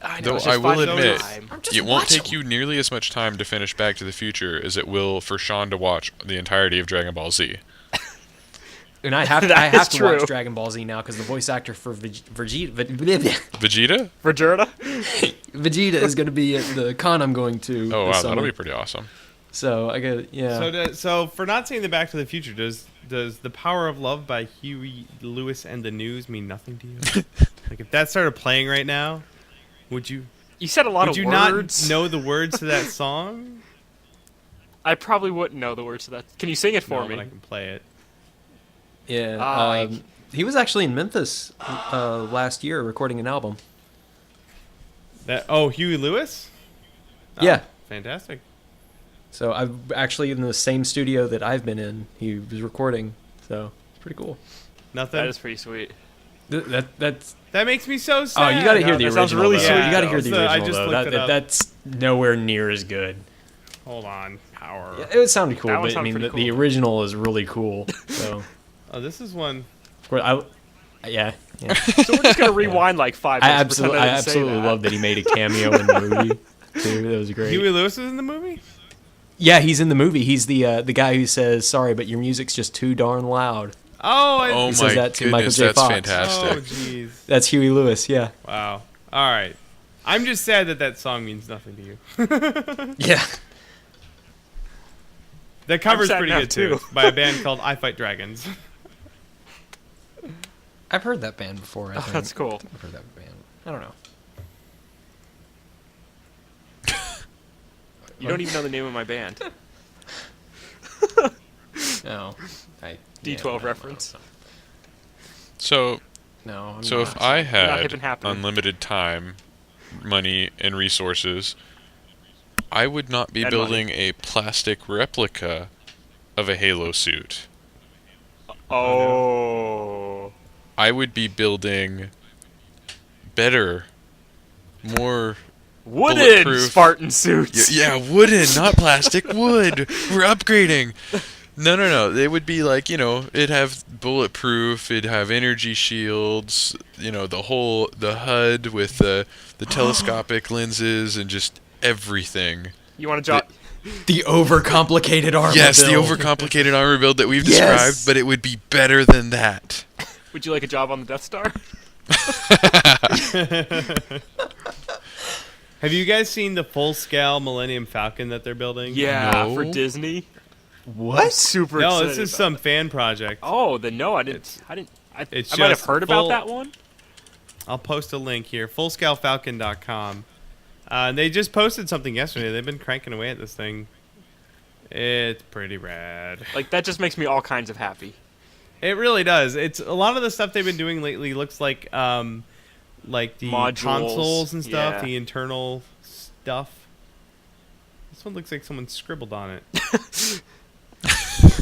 S1: I know,
S2: Though
S1: it's
S2: I
S1: just
S2: will
S1: finding
S2: admit,
S1: time.
S2: it won't take you nearly as much time to finish Back to the Future as it will for Sean to watch the entirety of Dragon Ball Z.
S3: And I have
S1: That
S3: I have
S1: is
S3: to
S1: true.
S3: watch Dragon Ball Z now because the voice actor for Vegeta
S2: Vegeta?
S1: Vegeta?
S3: is going to be at the con I'm going to.
S2: Oh
S3: this
S2: wow,
S3: summer.
S2: that'll be pretty awesome.
S3: So I got
S4: So for not seeing the Back to the Future, does The Power of Love by Huey Lewis and the News mean nothing to you? Like if that started playing right now, would you
S1: You said a lot
S4: would
S1: of
S4: you
S1: words.
S4: not know the words to that song?
S1: I probably wouldn't know the words to that. Can you sing it for
S4: No,
S1: me?
S4: but I can play it.
S3: Yeah. He was actually in Memphis last year recording an album.
S4: Huey Lewis? Oh,
S3: Yeah.
S4: Fantastic.
S3: So I've actually in the same studio that I've been in. He was recording. So it's pretty cool.
S4: Nothing.
S1: That is pretty sweet.
S3: That's
S4: That makes me so sad.
S3: oh, you got to hear
S1: No,
S3: the
S1: that sounds
S3: original.
S1: really
S3: though.
S1: sweet,
S3: You got to
S1: though.
S3: hear the
S4: So I
S3: original
S4: just
S3: though.
S4: looked it up.
S3: That's nowhere near as good.
S4: Hold on. Power.
S3: Yeah, it would sound cool,
S1: That one
S3: but I
S1: sounds
S3: mean
S1: pretty
S3: the
S1: cool.
S3: original is really cool. So
S4: Oh, this is one.
S3: of course, yeah.
S1: So we're just gonna rewind like 5
S3: I
S1: minutes.
S3: absolutely, love that he made a cameo in the movie too. That was great.
S4: Huey Lewis is in the movie?
S3: Yeah, he's in the movie. He's the guy who says, "Sorry, but your music's just too darn loud."
S4: Oh,
S2: Oh
S3: He
S2: my
S3: says that to Michael
S2: goodness,
S3: J.
S2: that's
S3: Fox.
S2: fantastic.
S4: Oh, jeez.
S3: That's Huey Lewis. Yeah.
S4: Wow. All right. I'm just sad that song means nothing to you.
S3: Yeah.
S4: The cover's
S1: sad
S4: pretty
S1: now,
S4: good too.
S1: too.
S4: It's by a band called I Fight Dragons.
S3: I've heard that band before. I
S1: Oh,
S3: think.
S1: that's cool.
S3: I've heard that band. I don't know.
S1: You don't even know the name of my band.
S3: No.
S1: D12 reference.
S2: So
S3: No. I'm
S2: So
S3: not.
S2: if I
S1: hip
S2: had
S1: and happening.
S2: unlimited time, money, and resources, I would not be
S1: And
S2: building a plastic replica of a Halo suit.
S1: Oh.
S2: I would be building better, more
S1: Wooden
S2: bulletproof-
S1: Spartan suits.
S2: yeah, wooden, not plastic, wood. We're upgrading. No. They would be like, it'd have bulletproof, it'd have energy shields, the HUD with the telescopic lenses and just everything.
S1: You want to drop?
S3: The overcomplicated armor.
S2: Yes, the
S3: build.
S2: overcomplicated armor build that we've
S3: Yes.
S2: described, but it would be better than that.
S1: Would you like a job on the Death Star?
S4: Have you guys seen the full-scale Millennium Falcon that they're building?
S1: Yeah,
S2: No.
S1: for Disney.
S3: What?
S1: Super
S4: No,
S1: excited
S4: this is
S1: about
S4: some
S1: that.
S4: fan project.
S1: Oh, then no, I didn't. I
S4: it's
S1: might have
S4: just
S1: heard about
S4: full-
S1: that one.
S4: I'll post a link here. Fullscalefalcon.com. They just posted something yesterday. They've been cranking away at this thing. It's pretty rad.
S1: Like that just makes me all kinds of happy.
S4: It really does. It's a lot of the stuff they've been doing lately looks like the
S1: Modules,
S4: consoles and stuff,
S1: yeah.
S4: the internal stuff. This one looks like someone scribbled on it.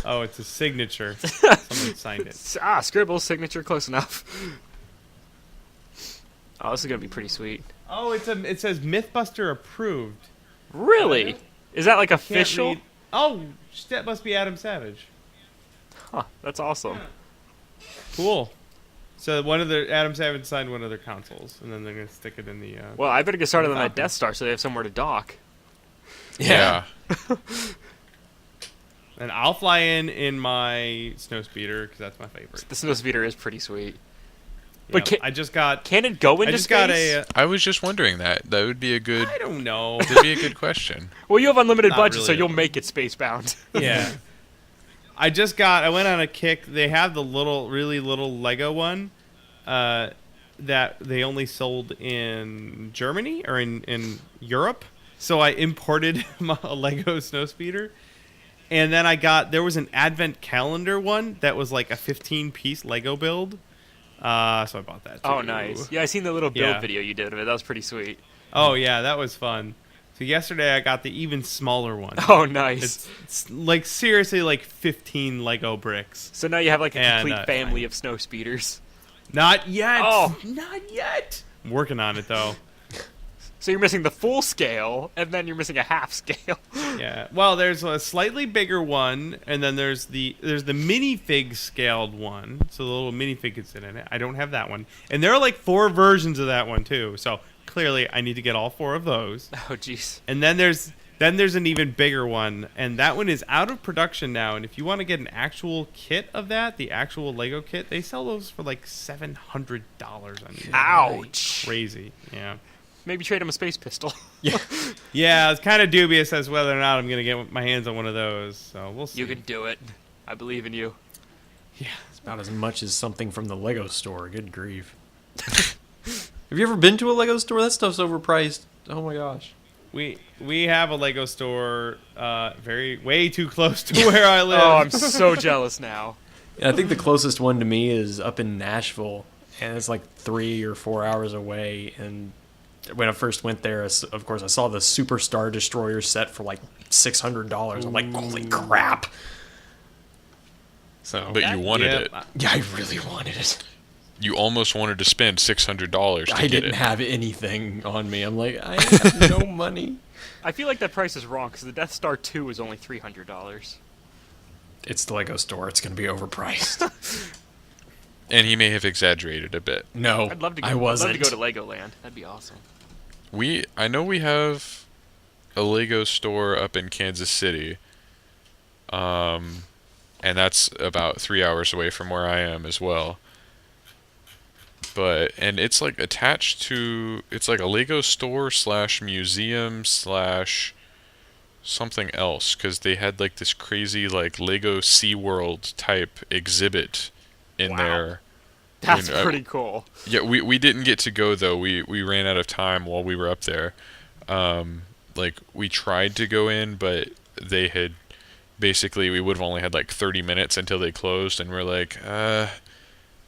S4: Oh, it's a signature. Someone signed it.
S1: Scribble signature, close enough. Oh, this is gonna be pretty sweet.
S4: Oh, it says MythBuster approved.
S1: Really? Is that like
S4: Can't
S1: official?
S4: read- Oh, that must be Adam Savage.
S1: Huh, that's awesome.
S4: Cool. So Adam Savage signed one of their consoles, and then they're gonna stick it in the.
S1: Well, I better get started on that
S4: Falcon.
S1: Death Star so they have somewhere to dock.
S2: Yeah.
S4: And I'll fly in my snowspeeder because that's my favorite.
S1: The Snowspeeder is pretty sweet.
S4: Yeah,
S1: But
S4: I just got.
S1: Can it go into
S4: I just
S1: space?
S4: got a.
S2: I was just wondering that. That would be a good.
S4: I don't know.
S2: That'd be a good question.
S1: Well, you have unlimited
S4: Not
S1: budget, so
S4: really.
S1: you'll make it space bound.
S4: Yeah. I went on a kick. They have the really little Lego one that they only sold in Germany or in Europe. So I imported a Lego snowspeeder. And then there was an advent calendar one that was like a 15-piece Lego build. So I bought that too.
S1: Oh, nice. Yeah, I seen the little build
S4: Yeah.
S1: video you did of it. That was pretty sweet.
S4: Oh, yeah, that was fun. So yesterday I got the even smaller one.
S1: Oh, nice.
S4: It's like seriously like 15 Lego bricks.
S1: So now you have like a
S4: And,
S1: complete family of snow speeders.
S4: Not yet.
S1: Oh.
S4: Not yet. I'm working on it though.
S1: So you're missing the full scale, and then you're missing a half scale.
S4: Yeah. Well, there's a slightly bigger one, and then there's the minifig scaled one. So the little minifig can sit in it. I don't have that one, and there are like 4 versions of that one too. So clearly, I need to get all 4 of those.
S1: Oh, jeez.
S4: And then there's an even bigger one, and that one is out of production now. And if you want to get an actual kit of that, the actual Lego kit, they sell those for like $700 on eBay.
S1: Ouch.
S4: Crazy. Yeah.
S1: Maybe trade him a space pistol.
S4: Yeah, it's kind of dubious as whether or not I'm going to get my hands on one of those. So we'll see.
S1: You can do it. I believe in you.
S3: It's about as much as something from the Lego store. Good grief. Have you ever been to a Lego store? That stuff's overpriced. Oh my gosh.
S4: We have a Lego store way too close to where I live.
S1: Oh, I'm so jealous now.
S3: Yeah, I think the closest one to me is up in Nashville, and it's like 3 or 4 hours away. And when I first went there, of course, I saw the Superstar Destroyer set for like $600. I'm like, holy crap! So,
S2: But you wanted
S4: Yeah,
S2: it.
S3: yeah, I really wanted it.
S2: You almost wanted to spend $600 to
S3: I
S2: get
S3: didn't
S2: it.
S3: have anything on me. I'm like, I have no money.
S1: I feel like that price is wrong because the Death Star 2 is only $300.
S3: It's the Lego store. It's going to be overpriced.
S2: And he may have exaggerated a bit.
S3: No,
S1: I'd love to go.
S3: I wasn't.
S1: I'd love to go to Legoland. That'd be awesome.
S2: I know we have a Lego store up in Kansas City. And that's about 3 hours away from where I am as well. And it's like attached to, it's like a Lego store / museum / something else, because they had like this crazy like Lego SeaWorld type exhibit in
S1: Wow.
S2: there.
S1: That's
S2: I mean,
S1: pretty cool.
S2: Yeah, we didn't get to go though. We ran out of time while we were up there. Like we tried to go in, but they had basically, we would have only had like 30 minutes until they closed, and we're like,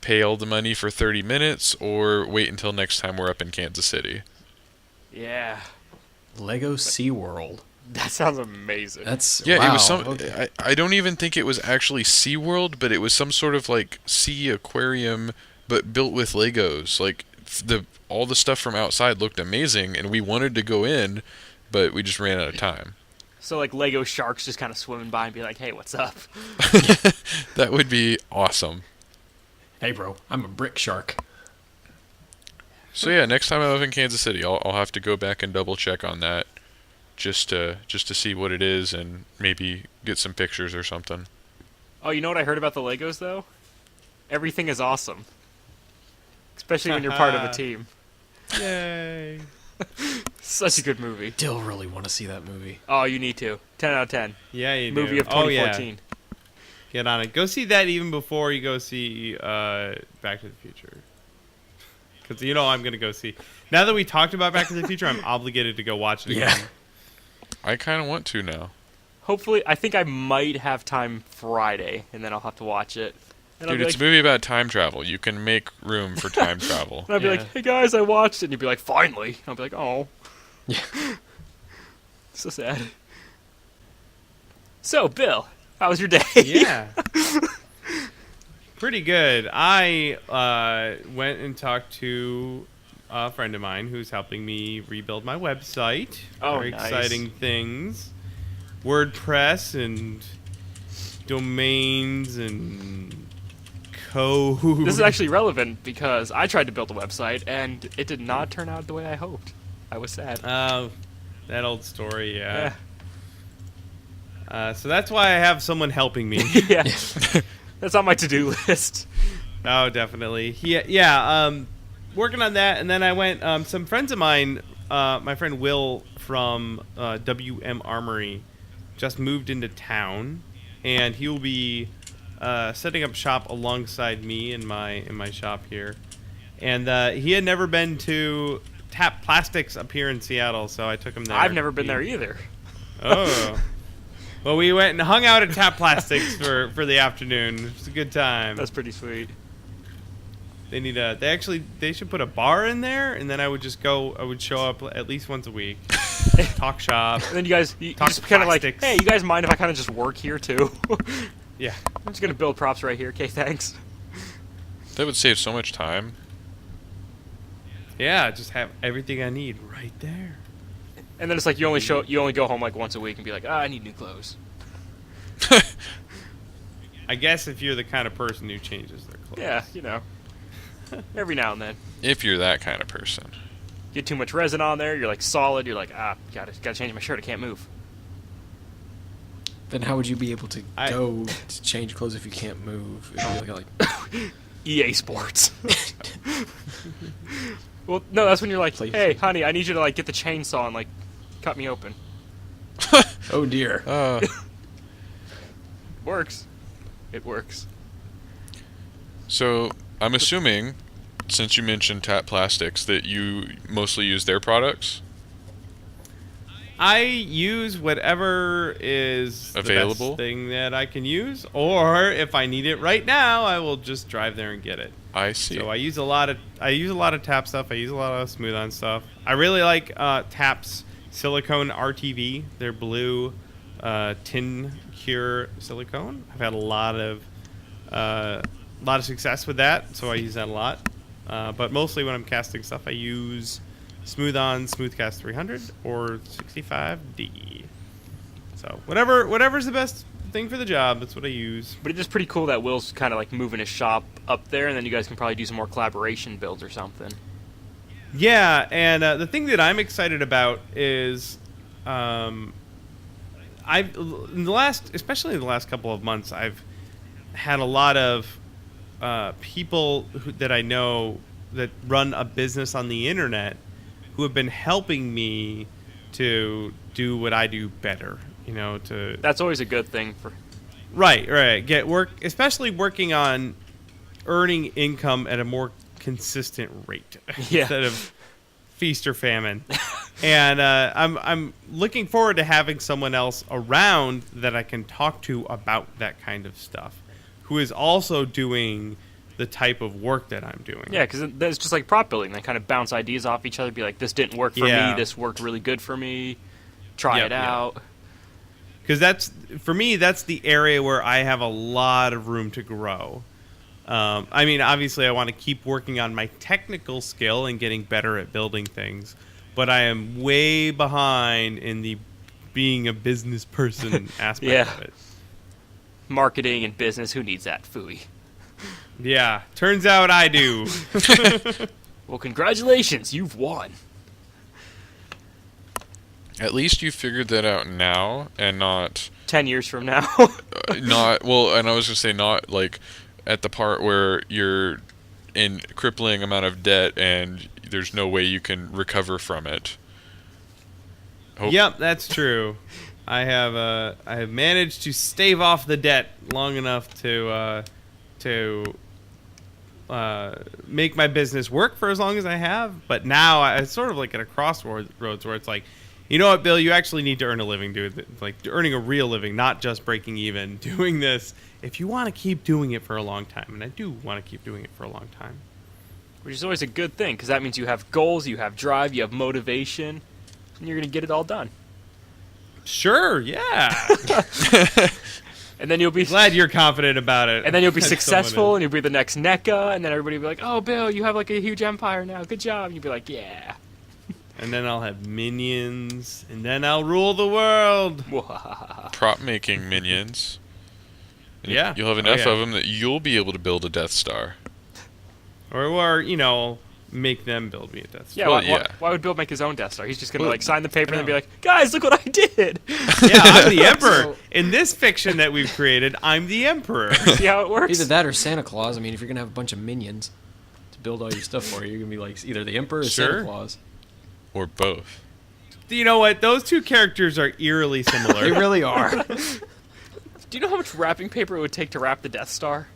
S2: pay all the money for 30 minutes or wait until next time we're up in Kansas City.
S1: Yeah.
S3: Lego SeaWorld.
S1: That sounds amazing.
S3: That's
S2: Yeah,
S3: wow,
S2: it was some.
S3: okay.
S2: I don't even think it was actually SeaWorld, but it was some sort of like sea aquarium, but built with Legos. Like all the stuff from outside looked amazing, and we wanted to go in, but we just ran out of time.
S1: So like Lego sharks just kind of swimming by and be like, "Hey, what's up?"
S2: That would be awesome.
S3: Hey, bro, I'm a brick shark.
S2: So yeah, next time I'm up in Kansas City, I'll have to go back and double check on that, just to see what it is and maybe get some pictures or something.
S1: Oh, you know what I heard about the Legos though? Everything is awesome, especially when you're part of a team.
S4: Yay.
S1: Such a good movie.
S3: Still really want to see that movie.
S1: Oh, you need to. 10 out of 10.
S4: Yeah, you do.
S1: Movie of
S4: Oh, yeah.
S1: 2014.
S4: Get on it. Go see that even before you go see Back to the Future. Because you know I'm going to go see. Now that we talked about Back to the Future, I'm obligated to go watch it again.
S3: Yeah.
S2: I kind of want to now.
S1: Hopefully, I think I might have time Friday, and then I'll have to watch it. And
S2: Dude,
S1: I'll be
S2: it's a
S1: like,
S2: movie about time travel. You can make room for time travel.
S1: and I'll be
S4: Yeah.
S1: like, "Hey guys, I watched it." And you'll be like, "Finally." And I'll be like, "Oh."
S3: Yeah.
S1: So sad. So, Bill, how was your day?
S4: Yeah. Pretty good. I went and talked to a friend of mine who's helping me rebuild my website.
S1: Oh,
S4: Very
S1: nice.
S4: exciting things. WordPress and domains and code.
S1: This is actually relevant because I tried to build a website and it did not turn out the way I hoped. I was sad.
S4: Oh, that old story,
S1: Yeah.
S4: So that's why I have someone helping me.
S1: Yeah. That's on my to-do list.
S4: Oh, definitely. Yeah. Working on that, and then I went. Some friends of mine, my friend Will from WM Armory, just moved into town, and he will be setting up shop alongside me in my shop here. And he had never been to Tap Plastics up here in Seattle, so I took him there.
S1: I've never been there either.
S4: Oh. Well, we went and hung out at Tap Plastics for the afternoon. It was a good time.
S1: That's pretty sweet.
S4: They should put a bar in there, and then I would show up at least once a week. Talk shop.
S1: And then you
S4: Talk
S1: just kind of like,
S4: plastics.
S1: hey, you guys mind if I kind of just work here too?
S4: Yeah.
S1: I'm just gonna build props right here. Okay, thanks.
S2: That would save so much time.
S4: Yeah, just have everything I need right there.
S1: And then it's like you only go home like once a week and be like, I need new clothes.
S4: I guess if you're the kind of person who changes their clothes.
S1: Yeah, you know, every now and then.
S2: If you're that kind of person.
S1: Get too much resin on there, you're like solid. You're like, gotta change my shirt. I can't move.
S3: Then how would you be able to go to change clothes if you can't move? It'd be like
S1: EA Sports. Well, no, that's when you're like,
S3: Please.
S1: hey, honey, I need you to like get the chainsaw and like cut me open.
S3: oh dear.
S1: Works. It works.
S2: So I'm assuming, since you mentioned Tap Plastics, that you mostly use their products.
S4: I use whatever is
S2: Available?
S4: the best thing that I can use, or if I need it right now, I will just drive there and get it.
S2: I see.
S4: So I use a lot of Tap stuff. I use a lot of Smooth On stuff. I really like Tap's silicone RTV. Their blue tin cure silicone. I've had a lot of success with that, so I use that a lot. But mostly when I'm casting stuff, I use Smooth On Smoothcast 300 or 65D. So whatever's the best thing for the job, that's what I use.
S1: But it's just pretty cool that Will's kind of like moving his shop up there, and then you guys can probably do some more collaboration builds or something.
S4: Yeah, and the thing that I'm excited about is, especially in the last couple of months, I've had a lot of people that I know that run a business on the internet who have been helping me to do what I do better. You know,
S1: That's always a good thing for.
S4: Right. Get work, especially working on earning income at a more consistent rate instead of feast or famine. And I'm looking forward to having someone else around that I can talk to about that kind of stuff, who is also doing the type of work that I'm doing.
S1: Yeah, because it's just like prop building. They kind of bounce ideas off each other, be like, this didn't work for me, this worked really good for me, try it out.
S4: Because that's the area where I have a lot of room to grow. I mean, obviously, I want to keep working on my technical skill and getting better at building things, but I am way behind in the being a business person aspect of it.
S1: Marketing and business, who needs that? Phooey.
S4: Yeah, turns out I do.
S1: Well, congratulations, you've won.
S2: At least you figured that out now, and not
S1: 10 years from now.
S2: not well. And I was gonna say not like at the part where you're in crippling amount of debt and there's no way you can recover from it.
S4: Yep, that's true. I have managed to stave off the debt long enough to make my business work for as long as I have. But now it's sort of like at a crossroads where it's like, you know what, Bill, you actually need to earn a living, dude. Like earning a real living, not just breaking even. Doing this, if you want to keep doing it for a long time, and I do want to keep doing it for a long time.
S1: Which is always a good thing, because that means you have goals, you have drive, you have motivation, and you're going to get it all done.
S4: Sure, yeah.
S1: And then you'll be
S4: glad you're confident about it.
S1: And then you'll be successful, and you'll be the next NECA, and then everybody will be like, oh, Bill, you have like a huge empire now. Good job. And you'll be like, yeah.
S4: And then I'll have minions, and then I'll rule the world.
S2: Prop making minions. And
S4: yeah.
S2: You'll have enough of them that you'll be able to build a Death Star.
S4: Or you know, make them build me a Death
S1: Yeah,
S4: Star.
S1: why would Bill make his own Death Star? He's just going to like sign the paper and then be like, guys, look what I did.
S4: Yeah, I'm the Emperor. In this fiction that we've created, I'm the Emperor.
S1: See how it works?
S3: Either that or Santa Claus. I mean, if you're going to have a bunch of minions to build all your stuff for you, you're going to be like either the Emperor or Santa Claus.
S2: Or both.
S4: You know what? Those two characters are eerily similar.
S3: They really are.
S1: Do you know how much wrapping paper it would take to wrap the Death Star?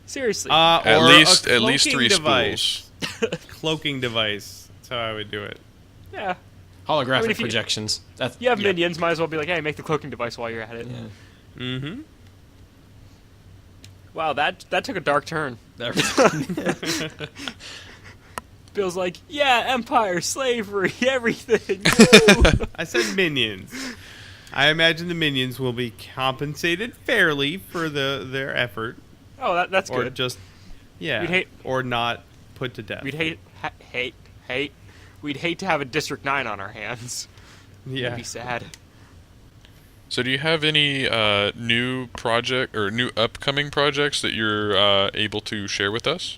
S1: Seriously.
S2: At
S4: Or
S2: least
S4: a
S2: at least
S4: cloaking
S2: 3
S4: device.
S2: spools.
S4: Cloaking device. That's how I would do it.
S1: Yeah.
S3: Holographic
S1: I mean, if you-
S3: projections. That's,
S1: You have
S3: yeah.
S1: minions, might as well be like, hey, make the cloaking device while you're at it.
S3: Yeah.
S4: Mm-hmm.
S1: Wow, that took a dark turn. Bill's like, yeah, empire, slavery, everything. Woo!
S4: I said minions. I imagine the minions will be compensated fairly for their effort,
S1: Oh, that's
S4: or
S1: good.
S4: just
S1: We'd hate-
S4: or not put to death.
S1: We'd hate. We'd hate to have a District 9 on our hands. It'd
S4: Yeah.
S1: be sad.
S2: So do you have any new project or new upcoming projects that you're able to share with us?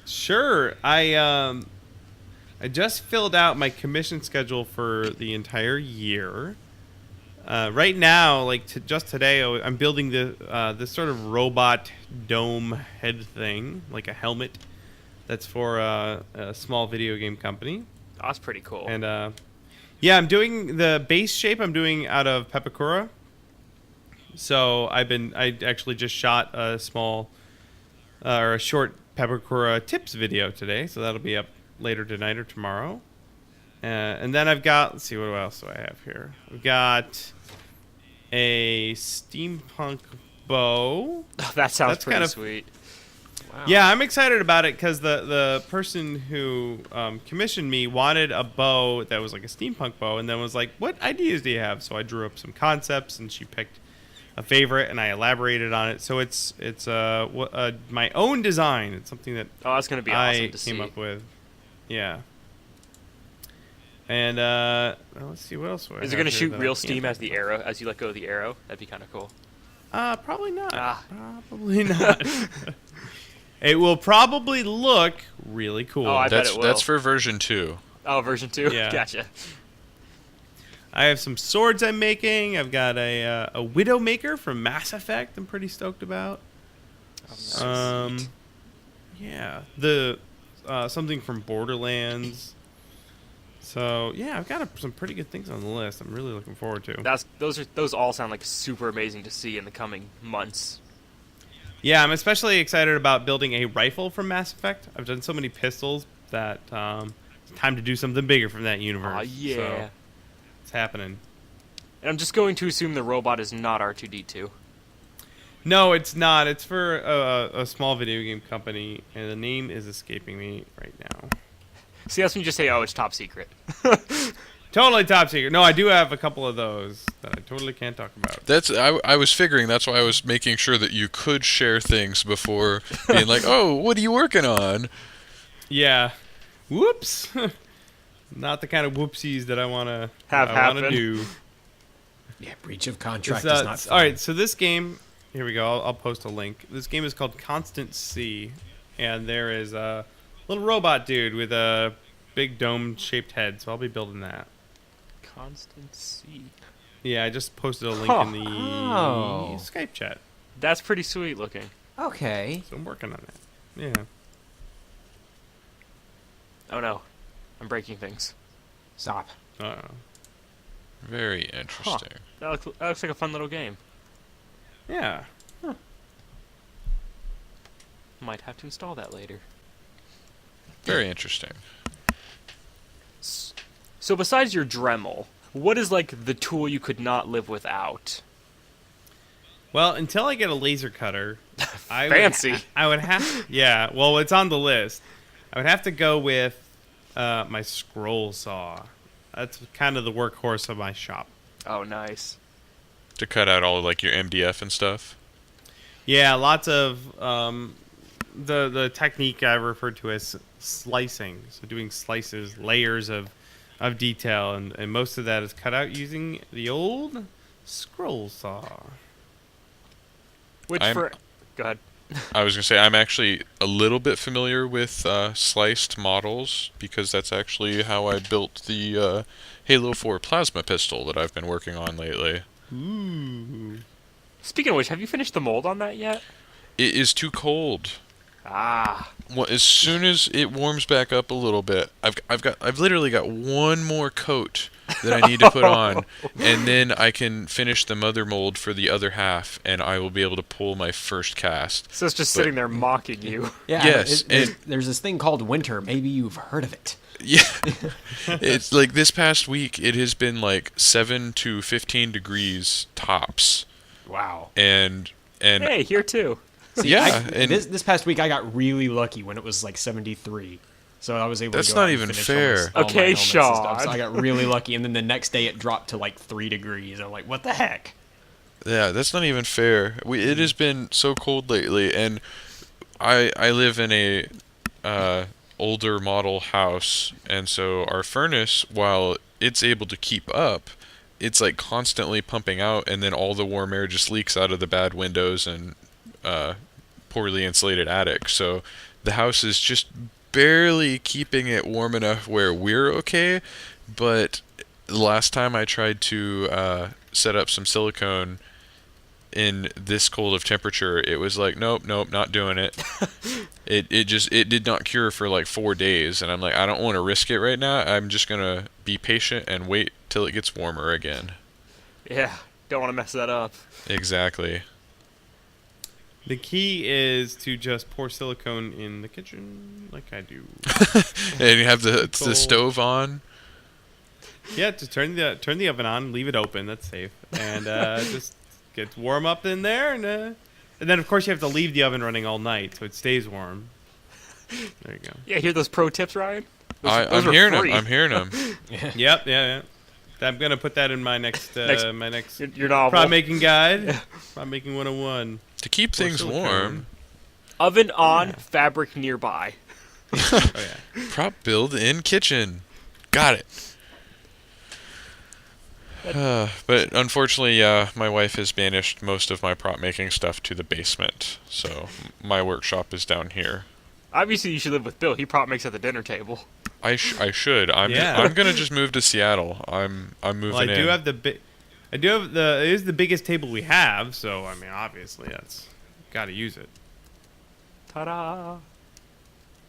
S4: Sure. I just filled out my commission schedule for the entire year. Right now, like just today, I'm building this sort of robot dome head thing, like a helmet, that's for a small video game company.
S1: Oh, that's pretty cool.
S4: And yeah, I'm doing the base shape. I'm doing out of Pepakura. So I actually just shot a small or a short Pepakura tips video today. So that'll be up later tonight or tomorrow. And then I've got, let's see, what else do I have here? I've got a steampunk bow.
S1: That sounds
S4: That's
S1: pretty
S4: kind of-
S1: sweet.
S3: Wow.
S4: Yeah, I'm excited about it because the person who commissioned me wanted a bow that was like a steampunk bow, and then was like, "What ideas do you have?" So I drew up some concepts, and she picked a favorite, and I elaborated on it. So it's my own design. It's something that
S1: Oh, that's gonna be awesome
S4: I
S1: to see.
S4: came up with. Yeah. And well, let's see what else. Do I
S1: Is it
S4: have
S1: gonna
S4: here
S1: shoot
S4: that I
S1: real
S4: can't
S1: steam
S4: talk
S1: as the
S4: about?
S1: arrow as you let go of the arrow? That'd be kind of cool.
S4: Probably not.
S1: Ah.
S4: Probably not. It will probably look really cool.
S1: Oh, I bet it will.
S2: That's for version 2.
S1: Oh, version 2.
S4: Yeah.
S1: Gotcha.
S4: I have some swords I'm making. I've got a Widowmaker from Mass Effect. I'm pretty stoked about.
S1: Sweet.
S4: Yeah, the something from Borderlands. So yeah, I've got some pretty good things on the list. I'm really looking forward to.
S1: Those all sound like super amazing to see in the coming months.
S4: Yeah, I'm especially excited about building a rifle from Mass Effect. I've done so many pistols that it's time to do something bigger from that universe.
S1: Aw, yeah.
S4: So it's happening.
S1: And I'm just going to assume the robot is not R2D2.
S4: No, it's not. It's for a small video game company, and the name is escaping me right now.
S1: See, that's when you just say, oh, it's top secret.
S4: Totally top secret. No, I do have a couple of those that I totally can't talk about.
S2: I was figuring that's why I was making sure that you could share things before being like, "Oh, what are you working on?"
S4: Yeah. Whoops. Not the kind of whoopsies that I want to
S1: Happen.
S4: do.
S3: Yeah, breach of contract
S4: It's,
S3: is not fun.
S4: all right, so this game, here we go. I'll post a link. This game is called Constant Sea, and there is a little robot dude with a big dome-shaped head, so I'll be building that.
S1: Constant C.
S4: Yeah, I just posted a link
S1: Huh.
S4: in the
S3: Oh.
S4: Skype chat,
S1: That's pretty sweet looking.
S3: Okay.
S4: so I'm working on it. Yeah.
S1: Oh no, I'm breaking things.
S3: Stop.
S2: Very interesting.
S1: That looks like a fun little game.
S4: Yeah.
S1: Might have to install that later.
S2: Very interesting.
S1: So besides your Dremel, what is like the tool you could not live without?
S4: Well, until I get a laser cutter,
S1: Fancy.
S4: I would have. Yeah. Well, it's on the list. I would have to go with my scroll saw. That's kind of the workhorse of my shop.
S1: Oh, nice.
S2: To cut out all like your MDF and stuff.
S4: Yeah, lots of the technique I refer to as slicing. So doing slices, layers of detail, and most of that is cut out using the old scroll saw.
S1: Which
S2: I'm-
S1: for... Go ahead.
S2: I was gonna say I'm actually a little bit familiar with sliced models because that's actually how I built the Halo 4 plasma pistol that I've been working on lately.
S4: Ooh.
S1: Speaking of which, have you finished the mold on that yet?
S2: It is too cold.
S1: Ah.
S2: Well, as soon as it warms back up a little bit, I've literally got one more coat that I need to put on, and then I can finish the mother mold for the other half, and I will be able to pull my first cast.
S1: So it's just sitting there mocking you.
S3: Yeah,
S2: Yes,
S3: there's this thing called winter. Maybe you've heard of it.
S2: Yeah, it's like this past week it has been like 7 to 15 degrees tops,
S1: Wow.
S2: and
S1: Hey, here too.
S2: yeah, and
S3: This past week I got really lucky when it was like 73. So I was able
S2: That's
S3: to go
S2: not
S3: out and
S2: even
S3: finish
S2: fair.
S3: all my
S1: Okay,
S3: helmets and stuff.
S1: Sean.
S3: So I got really lucky, and then the next day it dropped to like 3 degrees. I'm like, what the heck?
S2: yeah, that's not even fair. It has been so cold lately, and I live in a older model house, and so our furnace, while it's able to keep up, it's like constantly pumping out, and then all the warm air just leaks out of the bad windows and poorly insulated attic. So the house is just barely keeping it warm enough where we're okay. But last time I tried to set up some silicone in this cold of temperature, it was like, nope, not doing it. It did not cure for like 4 days, and I'm like, I don't want to risk it right now. I'm just gonna be patient and wait till it gets warmer again.
S1: Yeah, don't want to mess that up.
S2: Exactly.
S4: The key is to just pour silicone in the kitchen, like I do.
S2: And you have the
S4: Cold.
S2: stove on.
S4: Yeah, just turn the oven on, leave it open. That's safe, and just get warm up in there, and then of course you have to leave the oven running all night so it stays warm. There you go.
S1: Yeah, hear those pro tips, Ryan? Those
S2: I'm
S1: are
S2: hearing
S1: free.
S2: them. I'm hearing them.
S4: Yep, yeah. I'm gonna put that in my next my next
S1: Your novel.
S4: prop making guide. Prop making 101.
S2: To keep things
S4: silicone.
S2: warm,
S1: Oven on,
S4: Yeah.
S1: fabric nearby.
S4: Oh yeah.
S2: prop build in kitchen. Got it. But unfortunately, my wife has banished most of my prop making stuff to the basement, so my workshop is down here.
S1: Obviously, you should live with Bill. He prop makes at the dinner table.
S2: I should.
S4: Yeah.
S2: I'm gonna just move to Seattle. I'm moving
S4: Well, I
S2: in.
S4: do have it is the biggest table we have, so I mean obviously that's got to use it.
S1: Ta-da!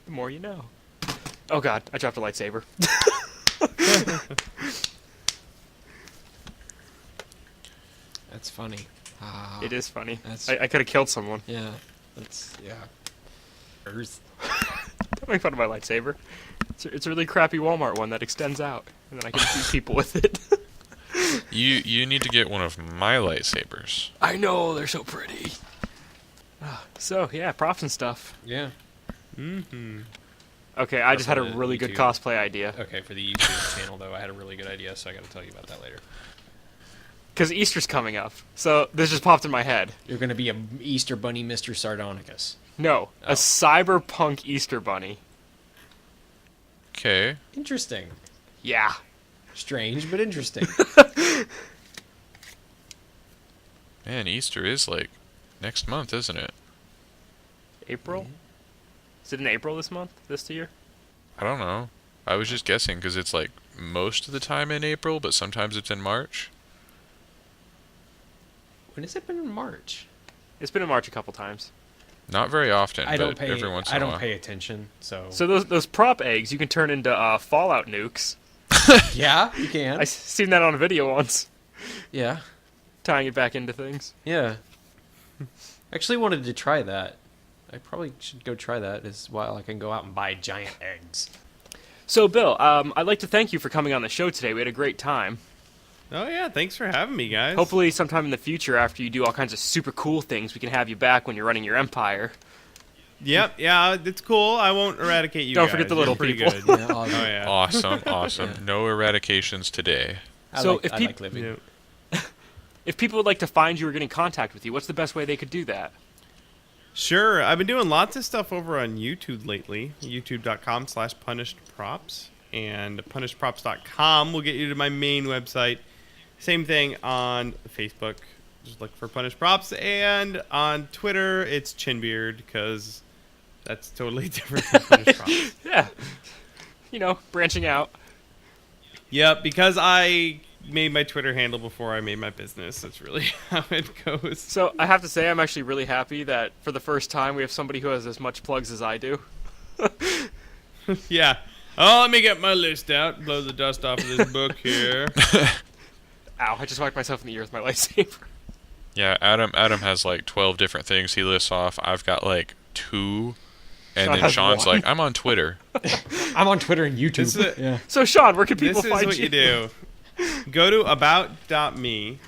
S1: The more you know. Oh god, I dropped a lightsaber.
S3: That's funny.
S1: It is funny.
S3: That's-
S1: I could have killed someone.
S3: Yeah. That's Earth.
S1: Don't make fun of my lightsaber. It's a really crappy Walmart one that extends out, and then I can shoot people with it.
S2: You need to get one of my lightsabers.
S1: I know, they're so pretty. So, yeah, props and stuff.
S3: Yeah.
S4: Mm-hmm.
S1: Okay, I just had a
S3: the
S1: really good
S3: YouTube.
S1: cosplay idea.
S3: Okay, for the YouTube channel though, I had a really good idea, so I got to tell you about that later.
S1: Because Easter's coming up. So, this just popped in my head.
S3: You're gonna be a Easter Bunny, Mr. Sardonicus.
S1: No,
S3: Oh.
S1: a cyberpunk Easter bunny.
S2: Okay.
S3: Interesting.
S1: Yeah.
S3: Strange, but interesting.
S2: Man, Easter is like next month, isn't it?
S1: April? Is it in April this year?
S2: I don't know. I was just guessing because it's like most of the time in April, but sometimes it's in March.
S3: When has it been in March?
S1: It's been in March a couple times.
S2: Not very often,
S3: I don't
S2: but
S3: pay.
S2: every once in
S3: I
S2: a
S3: don't
S2: while.
S3: pay attention. So.
S1: So those prop eggs you can turn into Fallout nukes.
S3: Yeah, you can.
S1: I seen that on a video once,
S3: Yeah.
S1: tying it back into things.
S3: Yeah. Actually wanted to try that. I probably should go try that as well. I can go out and buy giant eggs.
S1: So, Bill, I'd like to thank you for coming on the show today. We had a great time.
S4: Oh yeah, thanks for having me, guys.
S1: Hopefully, sometime in the future, after you do all kinds of super cool things, we can have you back when you're running your empire.
S4: Yep, yeah, it's cool. I won't eradicate you.
S1: Don't
S4: guys.
S1: forget the
S4: You're
S1: little
S4: pretty
S1: people.
S4: Good.
S3: Yeah,
S4: Oh yeah.
S2: Awesome, awesome.
S3: Yeah.
S2: No eradications today.
S1: So if
S3: I
S1: peop-
S3: like living.
S4: Yeah.
S1: If people would like to find you or get in contact with you, what's the best way they could do that?
S4: Sure. I've been doing lots of stuff over on YouTube lately. YouTube.com/punishedprops. And punishedprops.com will get you to my main website. Same thing on Facebook. Just look for Punished Props. And on Twitter, it's Chinbeard, because that's totally different than Punished Props.
S1: Yeah. You know, branching out.
S4: Yep, because I made my Twitter handle before I made my business. That's really how it goes.
S1: So I have to say, I'm actually really happy that for the first time we have somebody who has as much plugs as I do.
S4: Yeah. Oh, let me get my list out. Blow the dust off of this book here.
S1: Ow, I just whacked myself in the ear with my lightsaber.
S2: Yeah, Adam has like 12 different things he lists off. I've got like 2. And
S1: Sean
S2: then
S1: has
S2: Sean's
S1: one.
S2: like, I'm on Twitter.
S3: I'm on Twitter and YouTube.
S4: This is-
S3: yeah.
S1: So, Sean, where can people
S4: This is
S1: find
S4: what you do. Go to about.me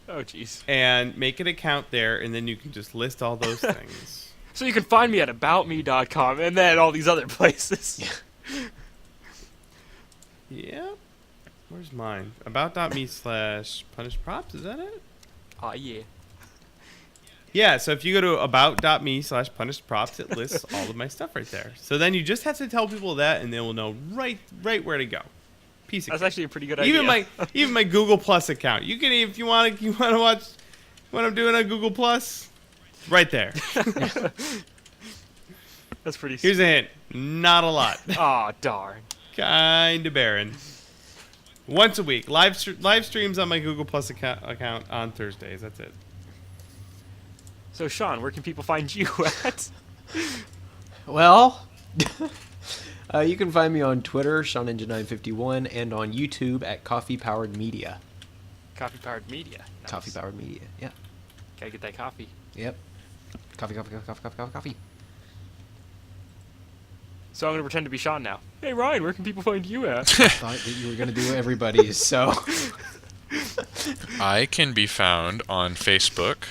S1: Oh, jeez.
S4: and make an account there, and then you can just list all those things.
S1: So you can find me at aboutme.com and then all these other places.
S4: Yep. Where's mine? About.me/punishprops, is that it?
S1: Aw, yeah.
S4: Yeah, so if you go to about.me/punishprops, it lists all of my stuff right there. So then you just have to tell people that, and they will know right where to go. Piece of
S1: That's
S4: cake.
S1: actually a pretty good idea.
S4: Even my Google Plus account. You can, if you want to watch what I'm doing on Google Plus, right there.
S1: That's pretty
S4: Here's a hint. Not a lot.
S1: Aw, darn.
S4: Kind of barren. Once a week. Live streams on my Google Plus account on Thursdays. That's it.
S1: So, Sean, where can people find you at?
S3: Well, you can find me on Twitter, SeanNinja951, and on YouTube at Coffee Powered Media.
S1: Coffee Powered Media. Nice.
S3: Coffee Powered Media. Yeah.
S1: Gotta get that coffee.
S3: Yep. Coffee.
S1: So I'm gonna pretend to be Sean now. Hey, Ryan, where can people find you at?
S3: Thought that you were gonna do everybody's, so.
S2: I can be found on Facebook.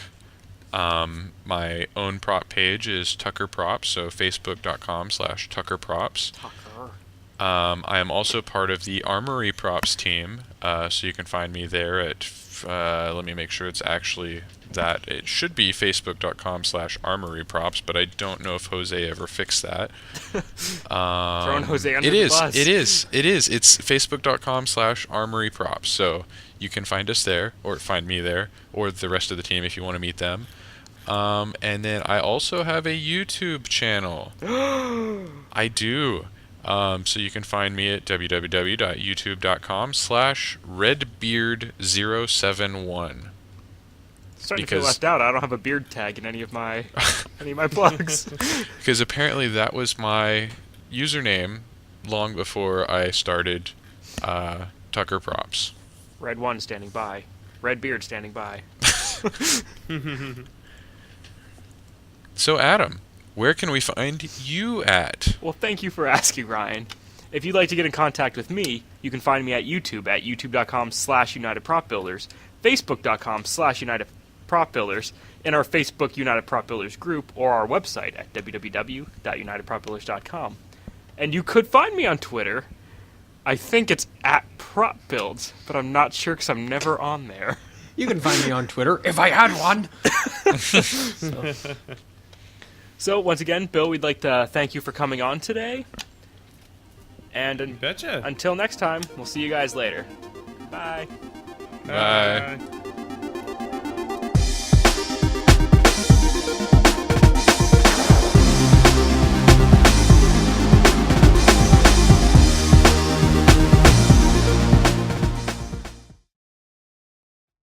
S2: My own prop page is Tucker Props, so facebook.com/TuckerProps.
S1: Tucker.
S2: I am also part of the Armory Props team, so you can find me there at, let me make sure it's actually that. It should be facebook.com/ArmoryProps, but I don't know if Jose ever fixed that.
S1: Throwing Jose under
S2: It
S1: the
S2: is,
S1: bus.
S2: it is. It's facebook.com/ArmoryProps, so you can find us there, or find me there, or the rest of the team if you want to meet them. And then I also have a YouTube channel. I do. So you can find me at www.youtube.com/redbeard071.
S1: Starting to feel
S2: because-
S1: left out. I don't have a beard tag in any of my plugs.
S2: Because apparently that was my username long before I started Tucker Props.
S1: Red 1 standing by. Red beard standing by.
S2: So Adam, where can we find you at?
S1: Well, thank you for asking, Ryan. If you'd like to get in contact with me, you can find me at YouTube at youtube.com/UnitedPropBuilders, facebook.com/UnitedPropBuilders, in our Facebook United Prop Builders group, or our website at www.unitedpropbuilders.com. And you could find me on Twitter. I think it's at PropBuilds, but I'm not sure because I'm never on there.
S3: You can find me on Twitter if I had one.
S1: So, once again, Bill, we'd like to thank you for coming on today. And
S4: Betcha.
S1: until next time, we'll see you guys later. Bye.
S2: Bye.